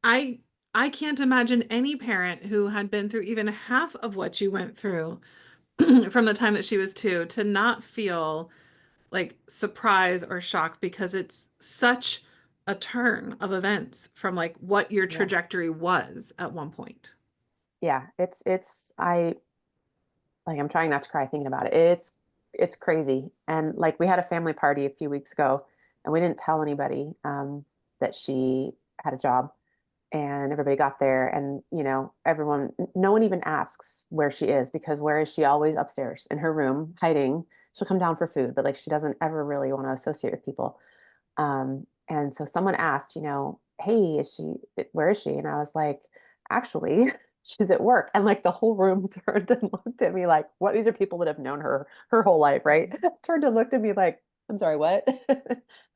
Speaker 2: I I can't imagine any parent who had been through even half of what you went through from the time that she was 2 to not feel like surprise or shock, because it's such a turn of events from like what your
Speaker 3: Yeah.
Speaker 2: trajectory was at one point.
Speaker 3: Yeah. I'm trying not to cry thinking about it. It's crazy. And like we had a family party a few weeks ago and we didn't tell anybody that she had a job, and everybody got there, and no one even asks where she is, because where is she? Always upstairs in her room hiding. She'll come down for food, but like she doesn't ever really want to associate with people. And so someone asked, hey, where is she? And I was like, actually, she's at work. And like the whole room turned and looked at me like, what? These are people that have known her whole life, right? Turned and looked at me like, I'm sorry, what?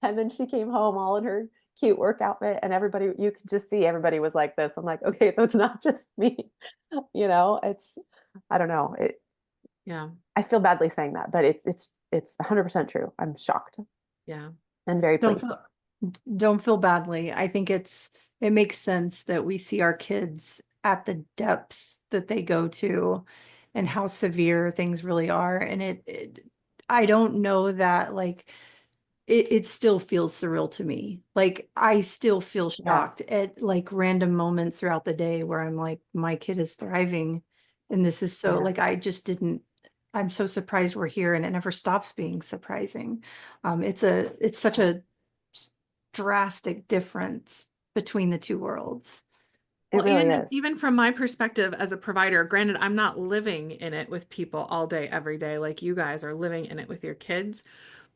Speaker 3: And then she came home all in her cute work outfit, and everybody, you could just see everybody was like this. I'm like, okay, so it's not just me, I don't know.
Speaker 2: Yeah.
Speaker 3: I feel badly saying that, but it's 100% true. I'm shocked
Speaker 2: Yeah.
Speaker 3: and very
Speaker 1: Don't
Speaker 3: pleased.
Speaker 1: feel, don't feel badly. I think it makes sense that we see our kids at the depths that they go to and how severe things really are. And I don't know that like it still feels surreal to me. Like I still feel
Speaker 3: Yeah,
Speaker 1: shocked at like random moments throughout the day where I'm like, my kid is thriving. And this is so
Speaker 3: yeah,
Speaker 1: like I just didn't I'm so surprised we're here, and it never stops being surprising. It's such
Speaker 3: yeah.
Speaker 1: a drastic difference between the two worlds.
Speaker 3: It
Speaker 2: Well,
Speaker 3: really
Speaker 2: even
Speaker 3: is.
Speaker 2: even from my perspective as a provider, granted, I'm not living in it with people all day, every day, like you guys are living in it with your kids,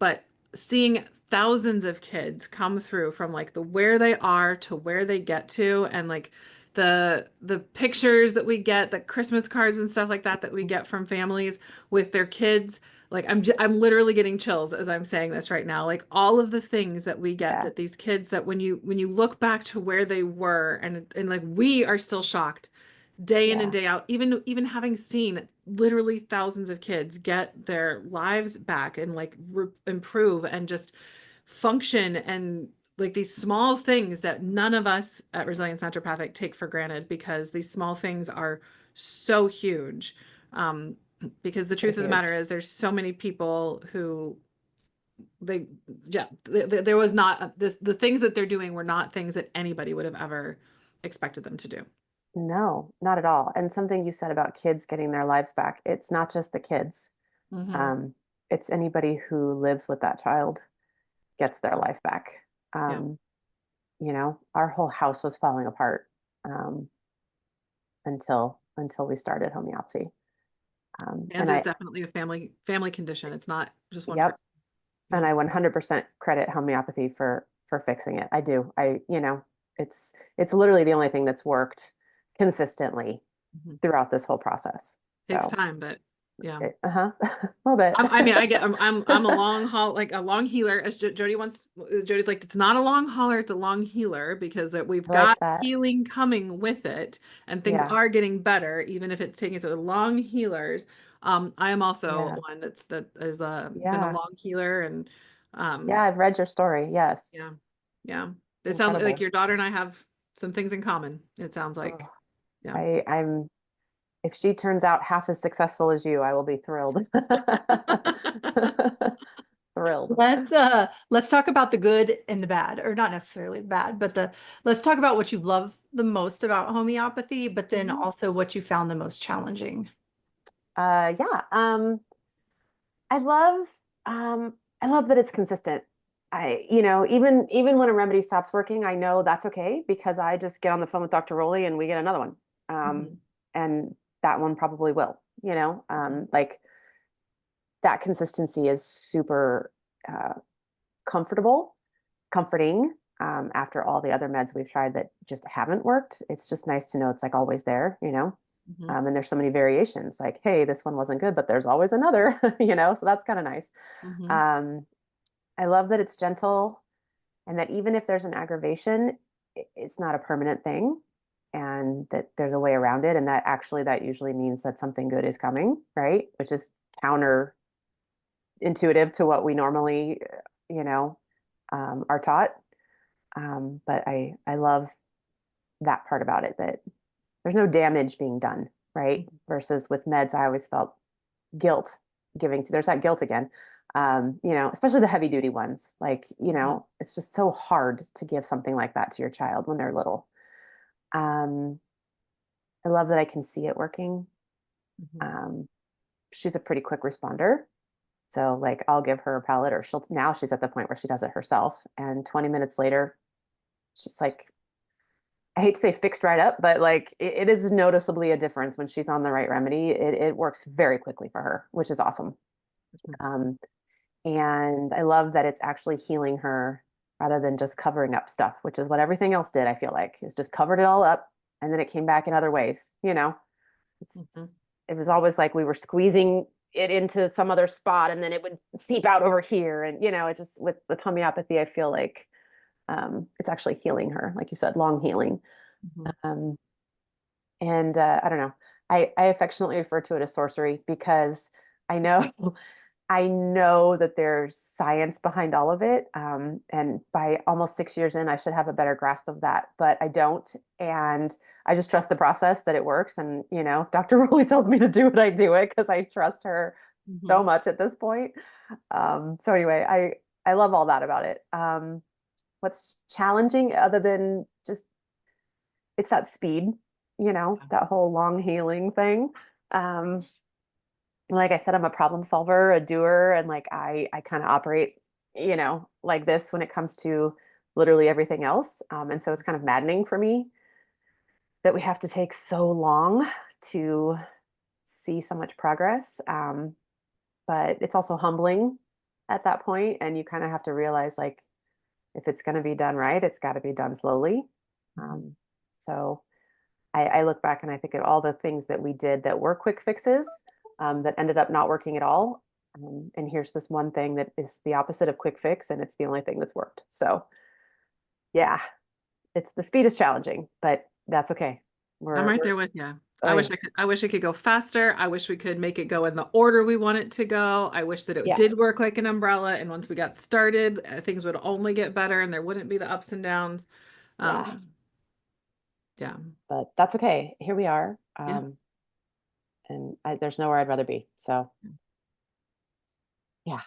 Speaker 2: but seeing thousands of kids come through from like the where they are to where they get to, and like the pictures that we get, the Christmas cards and stuff like that that we get from families with their kids, like I'm literally getting chills as I'm saying this right now. Like all of the things that we get,
Speaker 3: Yeah,
Speaker 2: that these kids, that when you look back to where they were, and like we are still shocked day in and
Speaker 3: yeah,
Speaker 2: day out, even having seen literally thousands of kids get their lives back and like improve and just function, and like these small things that none of us at Resilience Naturopathic take for granted, because these small things are so huge. Um, because the
Speaker 3: they're
Speaker 2: truth of the matter
Speaker 3: huge.
Speaker 2: is there's so many people who they yeah there was not this, the things that they're doing were not things that anybody would have ever expected them to do.
Speaker 3: No, not at all. And something you said about kids getting their lives back, it's not just the kids.
Speaker 2: Hmm.
Speaker 3: Um, it's anybody who lives with that child gets their life back.
Speaker 2: Yeah.
Speaker 3: Our whole house was falling apart um, until we started homeopathy. And
Speaker 2: PANDAS is
Speaker 3: I,
Speaker 2: definitely a family condition. It's not just one
Speaker 3: yep,
Speaker 2: person. Yeah.
Speaker 3: and I 100% credit homeopathy for fixing it. I do. It's literally the only thing that's worked consistently
Speaker 2: Mhm.
Speaker 3: throughout this whole process.
Speaker 2: Takes
Speaker 3: So,
Speaker 2: time, but yeah.
Speaker 3: a little bit.
Speaker 2: I mean, I'm a long haul, like a long healer, as Jody wants. Jody's like, it's not a long hauler, it's a long healer, because that we've
Speaker 3: I like
Speaker 2: got
Speaker 3: that.
Speaker 2: healing coming with it, and things
Speaker 3: Yeah,
Speaker 2: are getting better, even if it's taking so long healers. I am also
Speaker 3: yeah,
Speaker 2: one that has been a
Speaker 3: yeah,
Speaker 2: long healer, and
Speaker 3: yeah.
Speaker 2: um,
Speaker 3: I've read your story. Yes,
Speaker 2: yeah, yeah. It sounds like
Speaker 3: incredible.
Speaker 2: your daughter and I have some things in common. It sounds
Speaker 3: Oh,
Speaker 2: like, yeah,
Speaker 3: I'm if she turns out half as successful as you, I will be thrilled. Thrilled.
Speaker 1: Let's talk about the good and the bad, or not necessarily the bad, but let's talk about what you love the most about homeopathy, but then
Speaker 3: Mhm.
Speaker 1: also what you found the most challenging.
Speaker 3: Yeah. I love I love that it's consistent. Even when a remedy stops working, I know that's okay because I just get on the phone with Dr. Rowley and we get another one.
Speaker 1: Mhm.
Speaker 3: And that one probably will, like that consistency is super uh, comfortable, comforting. After all the other meds we've tried that just haven't worked, it's just nice to know it's like always there,
Speaker 1: Mhm.
Speaker 3: and there's so many variations. Like, hey, this one wasn't good, but there's always another, So that's kind of nice.
Speaker 1: Mhm.
Speaker 3: Um, I love that it's gentle, and that even if there's an aggravation, it's not a permanent thing, and that there's a way around it, and that actually that usually means that something good is coming, right? Which is counterintuitive to what we normally, are taught. But I love that part about it, that there's no damage being done, right?
Speaker 1: Mhm.
Speaker 3: Versus with meds, I always felt guilt there's that guilt again. Especially the heavy duty ones. Like,
Speaker 1: Mhm.
Speaker 3: it's just so hard to give something like that to your child when they're little. Um, I love that I can see it working.
Speaker 1: Mhm.
Speaker 3: Um, she's a pretty quick responder. So like I'll give her a pellet, or she's at the point where she does it herself. And 20 minutes later, she's like, I hate to say fixed right up, but like it is noticeably a difference when she's on the right remedy. It works very quickly for her, which is awesome. Um, and I love that it's actually healing her rather than just covering up stuff, which is what everything else did. I feel like it's just covered it all up, and then it came back in other ways. It's
Speaker 1: Mhm.
Speaker 3: it was always like we were squeezing it into some other spot, and then it would seep out over here. And it just with homeopathy, I feel like it's actually healing her, like you said, long healing.
Speaker 1: Mhm.
Speaker 3: Um, and I don't know. I affectionately refer to it as sorcery because I know I know that there's science behind all of it. And by almost 6 years in, I should have a better grasp of that, but I don't. And I just trust the process, that it works. And, if Dr. Rowley tells me to do it, I do it because I trust her so
Speaker 1: Mhm.
Speaker 3: much at this point. So anyway, I love all that about it. What's challenging other than just it's that speed, that whole long healing thing. Um, like I said, I'm a problem solver, a doer, and like I kind of operate, like this when it comes to literally everything else. And so it's kind of maddening for me that we have to take so long to see so much progress. But it's also humbling at that point, and you kind of have to realize, like, if it's going to be done right, it's got to be done slowly.
Speaker 1: Mhm.
Speaker 3: Um, so I look back and I think at all the things that we did that were quick fixes, that ended up not working at all. And here's this one thing that is the opposite of quick fix, and it's the only thing that's worked. So yeah, it's the speed is challenging, but that's okay.
Speaker 2: I'm right
Speaker 3: We're
Speaker 2: there with you.
Speaker 3: oh yeah,
Speaker 2: I wish it could go faster. I wish we could make it go in the order we want it to go. I wish that it
Speaker 3: yeah,
Speaker 2: did work like an umbrella. And once we got started, things would only get better and there wouldn't be the ups and downs.
Speaker 3: yeah.
Speaker 2: Um, yeah.
Speaker 3: But that's okay. Here we are,
Speaker 2: Yeah.
Speaker 3: and there's nowhere I'd rather be. So yeah.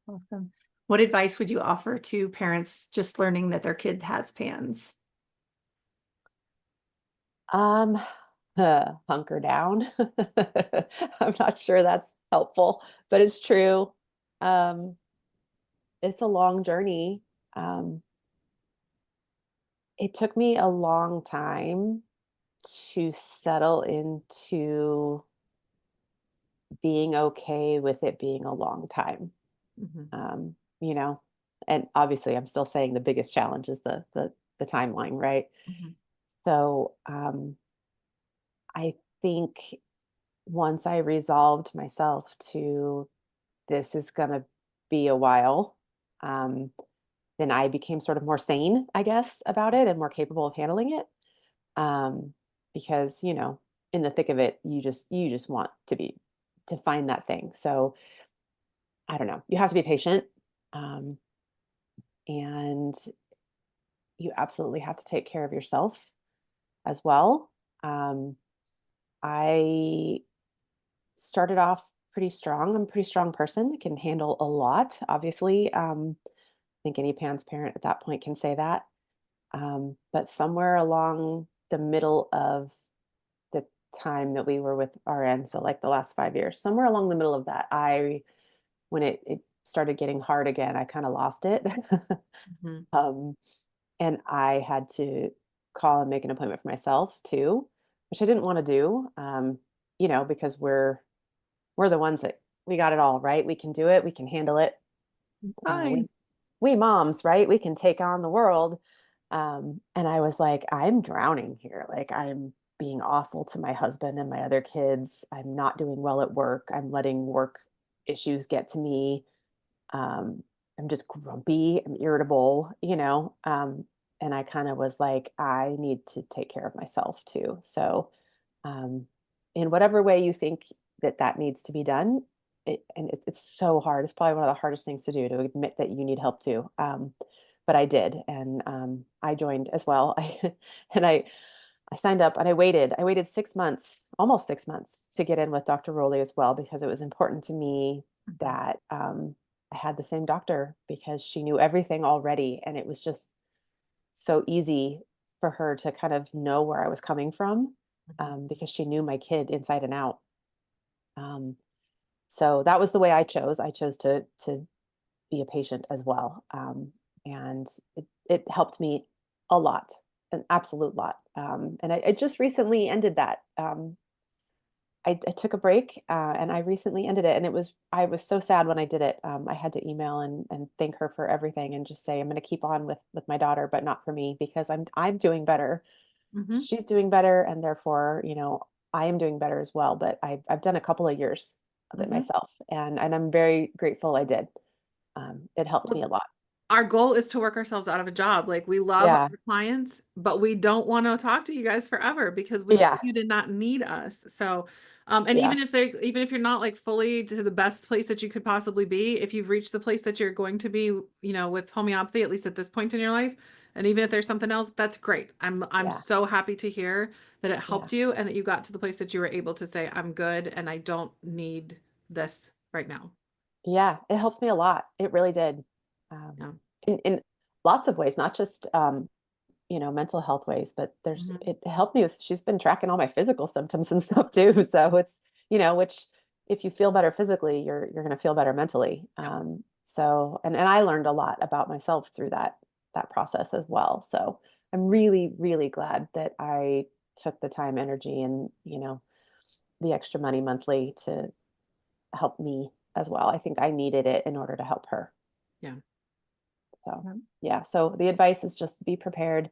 Speaker 1: Awesome. What advice would you offer to parents just learning that their kid has PANS?
Speaker 3: Um, hunker down. I'm not sure that's helpful, but it's true. Um, it's a long journey. Um, it took me a long time to settle into being okay with it being a long time.
Speaker 2: Mhm.
Speaker 3: Um, you know, and obviously I'm still saying the biggest challenge is the timeline, right?
Speaker 2: Mhm.
Speaker 3: So I think once I resolved myself to this is gonna be a while, um, then I became sort of more sane, I guess, about it and more capable of handling it. Um, because, in the thick of it, you just want to find that thing. So I don't know. You have to be patient. Um, and you absolutely have to take care of yourself as well. Um, I started off pretty strong. I'm a pretty strong person. I can handle a lot, obviously. I think any PANS parent at that point can say that. But somewhere along the middle of the time that we were with RN, so like the last 5 years, somewhere along the middle of that, when it started getting hard again, I kind of lost it.
Speaker 2: Mhm.
Speaker 3: um, and I had to call and make an appointment for myself too, which I didn't want to do, because we're the ones that we got it all, right? We can do it, we can handle it. Uh,
Speaker 1: Fine.
Speaker 3: we moms, right? We can take on the world. And I was like, I'm drowning here. Like I'm being awful to my husband and my other kids. I'm not doing well at work. I'm letting work issues get to me. Um, I'm just grumpy. I'm irritable, and I kind of was like, I need to take care of myself too. So, um, in whatever way you think that that needs to be done, it's so hard. It's probably one of the hardest things to do, to admit that you need help too. But I did, and I joined as well. And I signed up and I waited. I waited 6 months, almost 6 months, to get in with Dr. Rowley as well, because it was important to me
Speaker 2: Mhm.
Speaker 3: that I had the same doctor, because she knew everything already. And it was just so easy for her to kind of know where I was coming from,
Speaker 2: Mhm.
Speaker 3: because she knew my kid inside and out. Um, so that was the way I chose. I chose to be a patient as well. And it helped me a lot, an absolute lot. And I just recently ended that. I took a break, and I recently ended it. And I was so sad when I did it. I had to email and thank her for everything, and just say, I'm going to keep on with my daughter, but not for me, because I'm doing better.
Speaker 2: Mhm.
Speaker 3: She's doing better. And therefore, I am doing better as well. But I've done a couple of years of it
Speaker 2: Mhm.
Speaker 3: myself, and I'm very grateful I did. It helped me
Speaker 2: Well,
Speaker 3: a lot.
Speaker 2: our goal is to work ourselves out of a job. Like we love
Speaker 3: Yeah.
Speaker 2: our clients, but we don't want to talk to you guys forever because we want
Speaker 3: Yeah.
Speaker 2: you to not need us. So, and
Speaker 3: Yeah.
Speaker 2: even if you're not like fully to the best place that you could possibly be, if you've reached the place that you're going to be, with homeopathy, at least at this point in your life, and even if there's something else, that's great. I'm
Speaker 3: Yeah.
Speaker 2: so happy to hear that it
Speaker 3: Yeah.
Speaker 2: helped you and that you got to the place that you were able to say, I'm good and I don't need this right now.
Speaker 3: Yeah. It helped me a lot. It really did.
Speaker 2: Yeah.
Speaker 3: In lots of ways, not just mental health ways, but
Speaker 2: Mhm.
Speaker 3: it helped me with, she's been tracking all my physical symptoms and stuff too. So it's, which, if you feel better physically, you're going to feel better mentally.
Speaker 2: Yep.
Speaker 3: So, and I learned a lot about myself through that process as well. So I'm really, really glad that I took the time, energy, and, the extra money monthly to help me as well. I think I needed it in order to help her.
Speaker 2: Yeah.
Speaker 3: So,
Speaker 1: Yeah.
Speaker 3: yeah. So the advice is just be prepared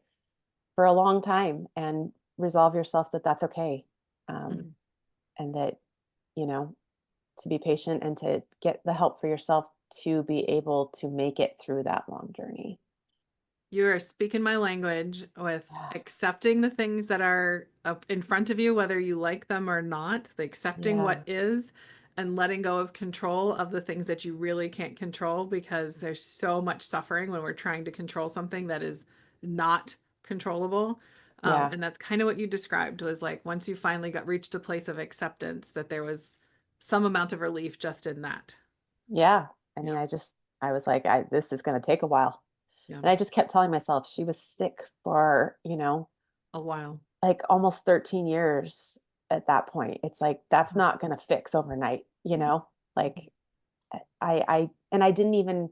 Speaker 3: for a long time, and resolve yourself that that's okay. Um,
Speaker 2: Mhm.
Speaker 3: and that, you know, to be patient and to get the help for yourself to be able to make it through that long journey.
Speaker 2: You are speaking my language with
Speaker 3: Yeah.
Speaker 2: accepting the things that are up in front of you, whether you like them or not, the accepting
Speaker 3: Yeah.
Speaker 2: what is and letting go of control of the things that you really can't control because there's so much suffering when we're trying to control something that is not controllable.
Speaker 3: Yeah.
Speaker 2: And that's kind of what you described was like once you finally got reached a place of acceptance, that there was some amount of relief just in that.
Speaker 3: Yeah. I mean,
Speaker 2: Yeah.
Speaker 3: I was like, this is going to take a while.
Speaker 2: Yeah.
Speaker 3: And I just kept telling myself she was sick for,
Speaker 2: A while.
Speaker 3: like almost 13 years at that point. It's like, that's not going to fix overnight, like and I didn't even,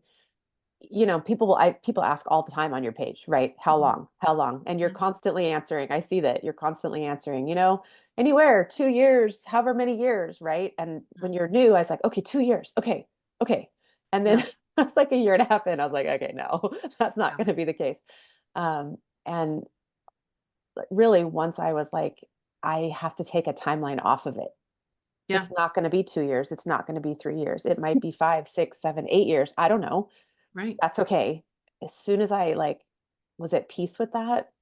Speaker 3: people ask all the time on your page, right? How
Speaker 2: Mhm.
Speaker 3: long? How long? And you're
Speaker 2: Mhm.
Speaker 3: constantly answering. I see that you're constantly answering, anywhere, 2 years, however many years, right? And when you're new, I was like, okay, 2 years. Okay. Okay. And then
Speaker 2: Yeah.
Speaker 3: it's like a year and a half in, I was like, okay, no, that's not
Speaker 2: Yeah.
Speaker 3: going to be the case. And really, once I was like, I have to take a timeline off of it.
Speaker 2: Yeah.
Speaker 3: It's not going to be 2 years. It's not going to be 3 years. It might be 5, 6, 7, 8 years. I don't know.
Speaker 2: Right.
Speaker 3: That's okay. As soon as I was at peace with that,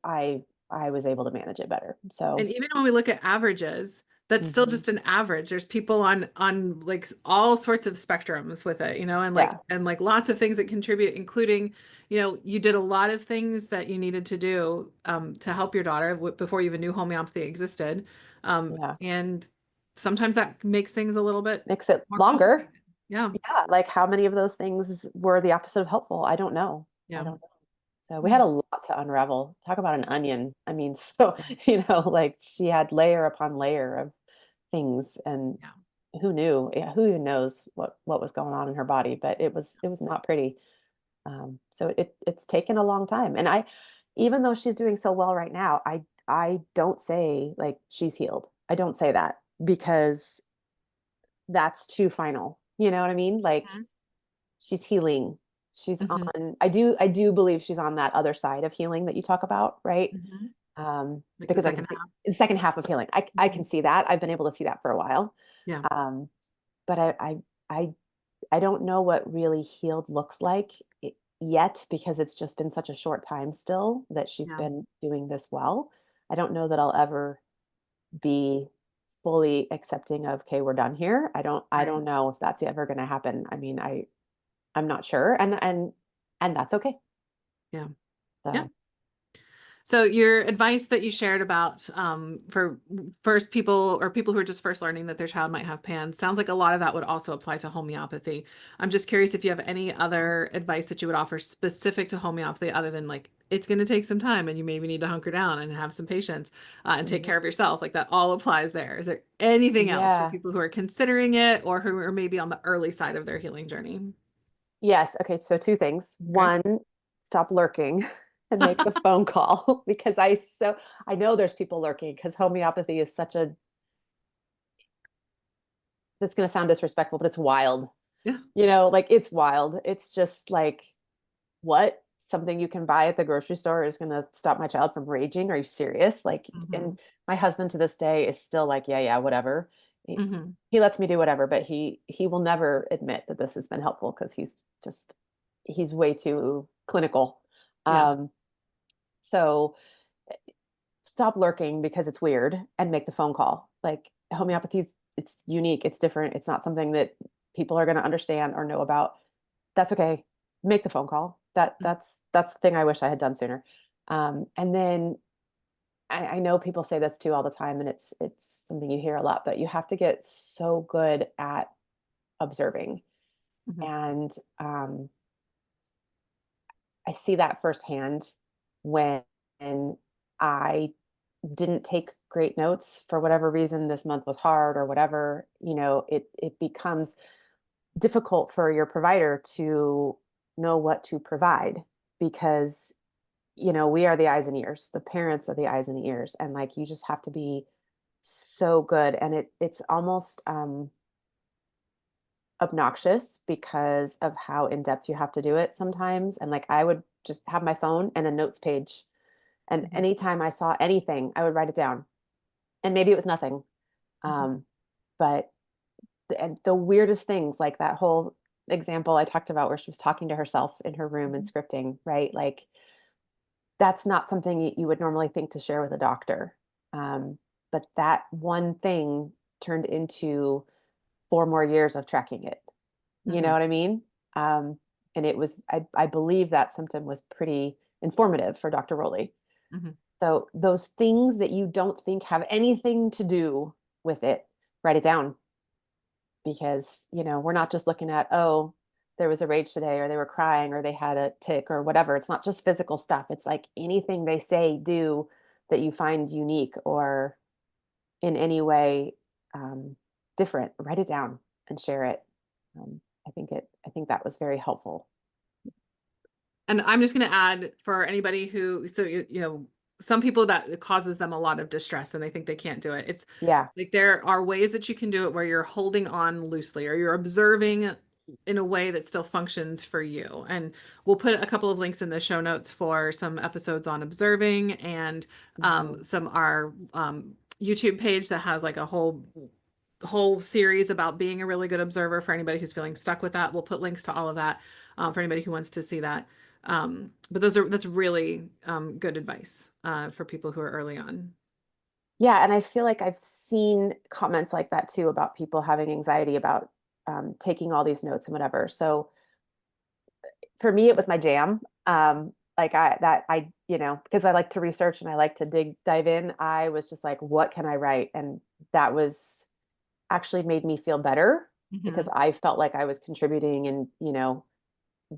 Speaker 3: I was able to manage it better.
Speaker 2: And
Speaker 3: So,
Speaker 2: even when we look at averages, that's still
Speaker 3: mhm.
Speaker 2: just an average. There's people on like all sorts of spectrums with it,
Speaker 3: Yeah,
Speaker 2: and like lots of things that contribute, including, you did a lot of things that you needed to do to help your daughter before you even knew homeopathy existed.
Speaker 3: Yeah.
Speaker 2: And sometimes that makes things a little bit
Speaker 3: Makes it
Speaker 2: more
Speaker 3: longer.
Speaker 2: complicated. Yeah.
Speaker 3: Yeah. Like how many of those things were the opposite of helpful? I don't know. I
Speaker 2: Yeah.
Speaker 3: don't know. So we
Speaker 2: Hmm.
Speaker 3: had a lot to unravel. Talk about an onion. I mean, so, like she had layer upon layer of things, and
Speaker 2: Yeah.
Speaker 3: who knew? Yeah, who even knows what was going on in her body, but it was not pretty. So it's taken a long time. And even though she's doing so well right now, I don't say like she's healed. I don't say that because that's too final. You know what I mean? Like she's healing. She's
Speaker 2: Hmm.
Speaker 3: on, I do believe she's on that other side of healing that you talk about, right?
Speaker 2: Hmm. Like the
Speaker 3: Because I can
Speaker 2: second
Speaker 3: see
Speaker 2: half.
Speaker 3: the second half of healing. I
Speaker 2: Mhm.
Speaker 3: can see that. I've been able to see that for a while.
Speaker 2: Yeah.
Speaker 3: Um, but I I don't know what really healed looks like yet because it's just been such a short time still that she's
Speaker 2: Yeah.
Speaker 3: been doing this well. I don't know that I'll ever be fully accepting of, okay, we're done here. I
Speaker 2: Right.
Speaker 3: don't know if that's ever going to happen. I mean, I'm not sure, and that's okay.
Speaker 2: Yeah. Yeah.
Speaker 3: So
Speaker 2: So your advice that you shared about for first people or people who are just first learning that their child might have PANS sounds like a lot of that would also apply to homeopathy. I'm just curious if you have any other advice that you would offer specific to homeopathy other than like it's going to take some time and you maybe need to hunker down and have some patience and take
Speaker 3: mhm.
Speaker 2: care of yourself. Like that all applies there. Is there anything else for
Speaker 3: Yeah.
Speaker 2: people who are considering it or who are maybe on the early side of their healing journey?
Speaker 3: Yes. Okay. So two things.
Speaker 2: Okay.
Speaker 3: One, stop lurking and make the phone call because I know there's people lurking because homeopathy is such a, this is going to sound disrespectful, but it's wild.
Speaker 2: Yeah.
Speaker 3: Like it's wild. It's just like, what? Something you can buy at the grocery store is going to stop my child from raging? Are you serious? Like,
Speaker 2: Hmm.
Speaker 3: and my husband to this day is still like, yeah, yeah, whatever. He,
Speaker 2: Hmm.
Speaker 3: he lets me do whatever, but he will never admit that this has been helpful because he's way too clinical.
Speaker 2: Yeah.
Speaker 3: Um, so stop lurking because it's weird and make the phone call. Like homeopathy's, it's unique, it's different, it's not something that people are going to understand or know about. That's okay. Make the phone call. That's the thing I wish I had done sooner. And then I know people say this too all the time, and it's something you hear a lot, but you have to get so good at observing.
Speaker 2: Hmm.
Speaker 3: And I see that firsthand when I didn't take great notes for whatever reason. This month was hard or whatever. It becomes difficult for your provider to know what to provide because we are the eyes and ears. The parents are the eyes and the ears, and like you just have to be so good. And it's almost obnoxious because of how in depth you have to do it sometimes. And like I would just have my phone and a notes page, and
Speaker 2: Hmm.
Speaker 3: anytime I saw anything, I would write it down. And maybe it was nothing,
Speaker 2: Hmm.
Speaker 3: but and the weirdest things, like that whole example I talked about where she was talking to herself in her room and
Speaker 2: Hmm.
Speaker 3: scripting, right? Like that's not something you would normally think to share with a doctor. But that one thing turned into 4 more years of tracking it. You know
Speaker 2: Hmm.
Speaker 3: what I mean? Um, and I believe that symptom was pretty informative for Dr. Rowley.
Speaker 2: Hmm.
Speaker 3: So those things that you don't think have anything to do with it, write it down because, we're not just looking at, oh, there was a rage today or they were crying or they had a tick or whatever. It's not just physical stuff. It's like anything they say, do that you find unique or in any way different, write it down and share it. Um, I think that was very helpful.
Speaker 2: And I'm just going to add for anybody who, so, some people that it causes them a lot of distress and they think they can't do it. It's
Speaker 3: Yeah.
Speaker 2: like there are ways that you can do it where you're holding on loosely or you're observing in a way that still functions for you. And we'll put a couple of links in the show notes for some episodes on observing and
Speaker 3: Mhm.
Speaker 2: some our YouTube page that has like a whole series about being a really good observer for anybody who's feeling stuck with that. We'll put links to all of that for anybody who wants to see that. But that's really good advice for people who are early on.
Speaker 3: Yeah, and I feel like I've seen comments like that too about people having anxiety about taking all these notes and whatever. So for me, it was my jam. because I like to research and I like to dive in, I was just like, what can I write? And that was actually made me feel better because
Speaker 2: Mhm.
Speaker 3: I felt like I was contributing and,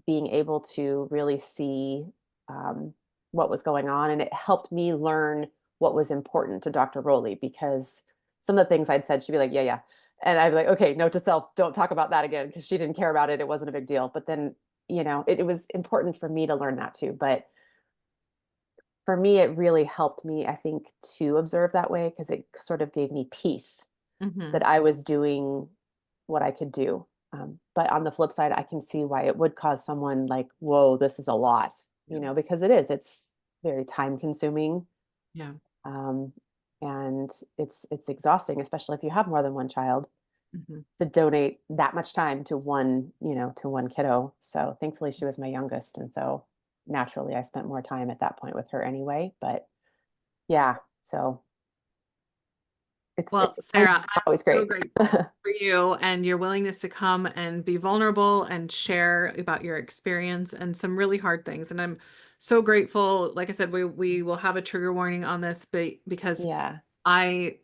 Speaker 3: being able to really see um, what was going on. And it helped me learn what was important to Dr. Rowley because some of the things I'd said, she'd be like, yeah, yeah. And I'd be like, okay, note to self, don't talk about that again because she didn't care about it. It wasn't a big deal. But then, it was important for me to learn that too. But for me, it really helped me, I think, to observe that way because it sort of gave me peace
Speaker 2: Mhm.
Speaker 3: that I was doing what I could do. But on the flip side, I can see why it would cause someone like, whoa, this is a lot,
Speaker 2: Yeah.
Speaker 3: because it is. It's very time consuming.
Speaker 2: Yeah.
Speaker 3: Um, and it's exhausting, especially if you have more than one child,
Speaker 2: Mhm.
Speaker 3: to donate that much time to one kiddo. So thankfully she was my youngest. And so naturally I spent more time at that point with her anyway. But yeah, so
Speaker 2: Well,
Speaker 3: it's
Speaker 2: Sarah, I'm
Speaker 3: always
Speaker 2: so
Speaker 3: great.
Speaker 2: grateful for you and your willingness to come and be vulnerable and share about your experience and some really hard things. And I'm so grateful. Like I said, we will have a trigger warning on this, but because
Speaker 3: Yeah.
Speaker 2: I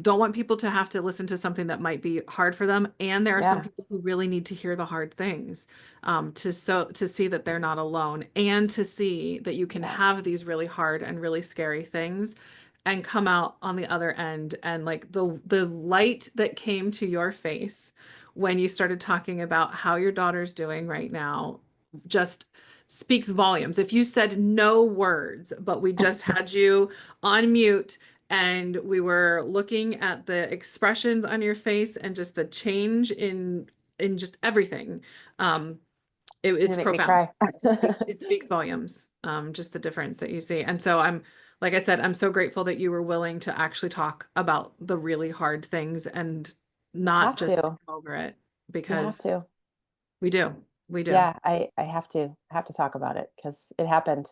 Speaker 2: don't want people to have to listen to something that might be hard for them. And there are some
Speaker 3: Yeah.
Speaker 2: people who really need to hear the hard things, to see that they're not alone and to see that you can
Speaker 3: Yeah.
Speaker 2: have these really hard and really scary things and come out on the other end. And like the light that came to your face when you started talking about how your daughter's doing right now just speaks volumes. If you said no words, but we just had you on mute and we were looking at the expressions on your face and just the change in just everything. It's
Speaker 3: Gonna make me
Speaker 2: profound.
Speaker 3: cry.
Speaker 2: It speaks volumes, just the difference that you see. And so like I said, I'm so grateful that you were willing to actually talk about the really hard things and not
Speaker 3: Have
Speaker 2: just
Speaker 3: to.
Speaker 2: skim over it
Speaker 3: You have
Speaker 2: because
Speaker 3: to.
Speaker 2: we do. We do.
Speaker 3: Yeah, I have to talk about it because it happened.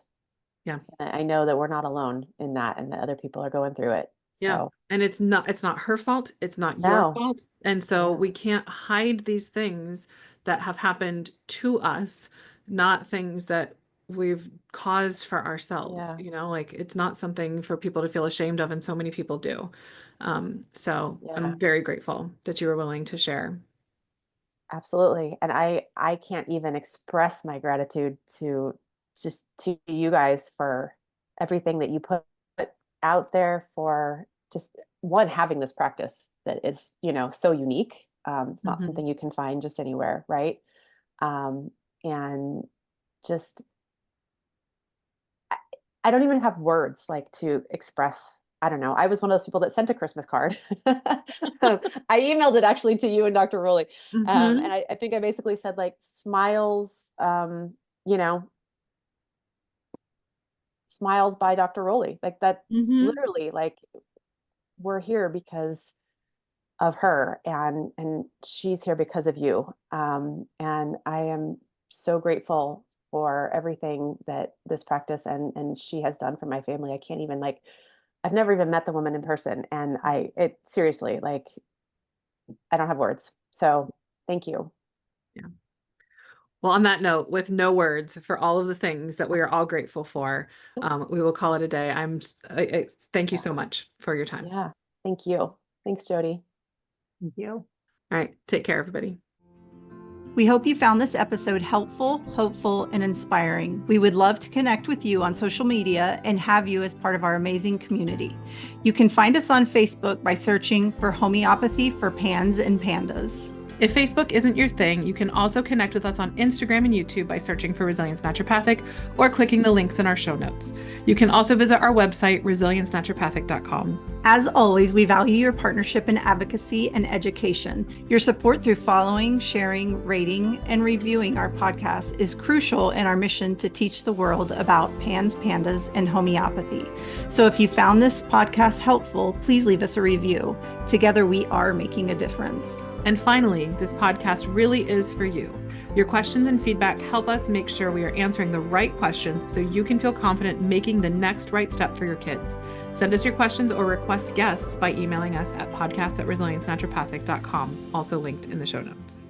Speaker 2: Yeah.
Speaker 3: And I know that we're not alone in that and that other people are going through it.
Speaker 2: Yeah.
Speaker 3: So
Speaker 2: And it's not her fault. It's not your
Speaker 3: no.
Speaker 2: fault. And so
Speaker 3: Yeah.
Speaker 2: we can't hide these things that have happened to us, not things that we've caused for ourselves.
Speaker 3: Yeah.
Speaker 2: Like it's not something for people to feel ashamed of, and so many people do. So
Speaker 3: Yeah.
Speaker 2: I'm very grateful that you were willing to share.
Speaker 3: Absolutely. And I can't even express my gratitude to you guys for everything that you put out there for just one having this practice that is, so unique. It's not
Speaker 2: Mhm.
Speaker 3: something you can find just anywhere, right? Um, and just I, I don't even have words like to express. I don't know. I was one of those people that sent a Christmas card. I emailed it actually to you and Dr. Rowley. And
Speaker 2: Mhm.
Speaker 3: I think I basically said like smiles, you know, smiles by Dr. Rowley. Like that
Speaker 2: Mhm.
Speaker 3: literally like we're here because of her and she's here because of you. And I am so grateful for everything that this practice and she has done for my family. I can't even like I've never even met the woman in person and it seriously like I don't have words. So thank you.
Speaker 2: Yeah. Well, on that note, with no words for all of the things that we are all grateful for, we will call it a day. Thank you
Speaker 3: Yeah.
Speaker 2: so much for your time.
Speaker 3: Yeah. Thank you. Thanks, Jody.
Speaker 1: Thank you.
Speaker 2: All right. Take care, everybody.
Speaker 1: We hope you found this episode helpful, hopeful, and inspiring. We would love to connect with you on social media and have you as part of our amazing community. You can find us on Facebook by searching for Homeopathy for Pans and Pandas.
Speaker 2: If Facebook isn't your thing, you can also connect with us on Instagram and YouTube by searching for Resilience Naturopathic or clicking the links in our show notes. You can also visit our website, resiliencenaturopathic.com.
Speaker 1: As always, we value your partnership in advocacy and education. Your support through following, sharing, rating, and reviewing our podcast is crucial in our mission to teach the world about PANS, PANDAS, and homeopathy. So if you found this podcast helpful, please leave us a review. Together, we are making a difference.
Speaker 2: And finally, this podcast really is for you. Your questions and feedback help us make sure we are answering the right questions so you can feel confident making the next right step for your kids. Send us your questions or request guests by emailing us at podcast@resiliencenaturopathic.com, also linked in the show notes.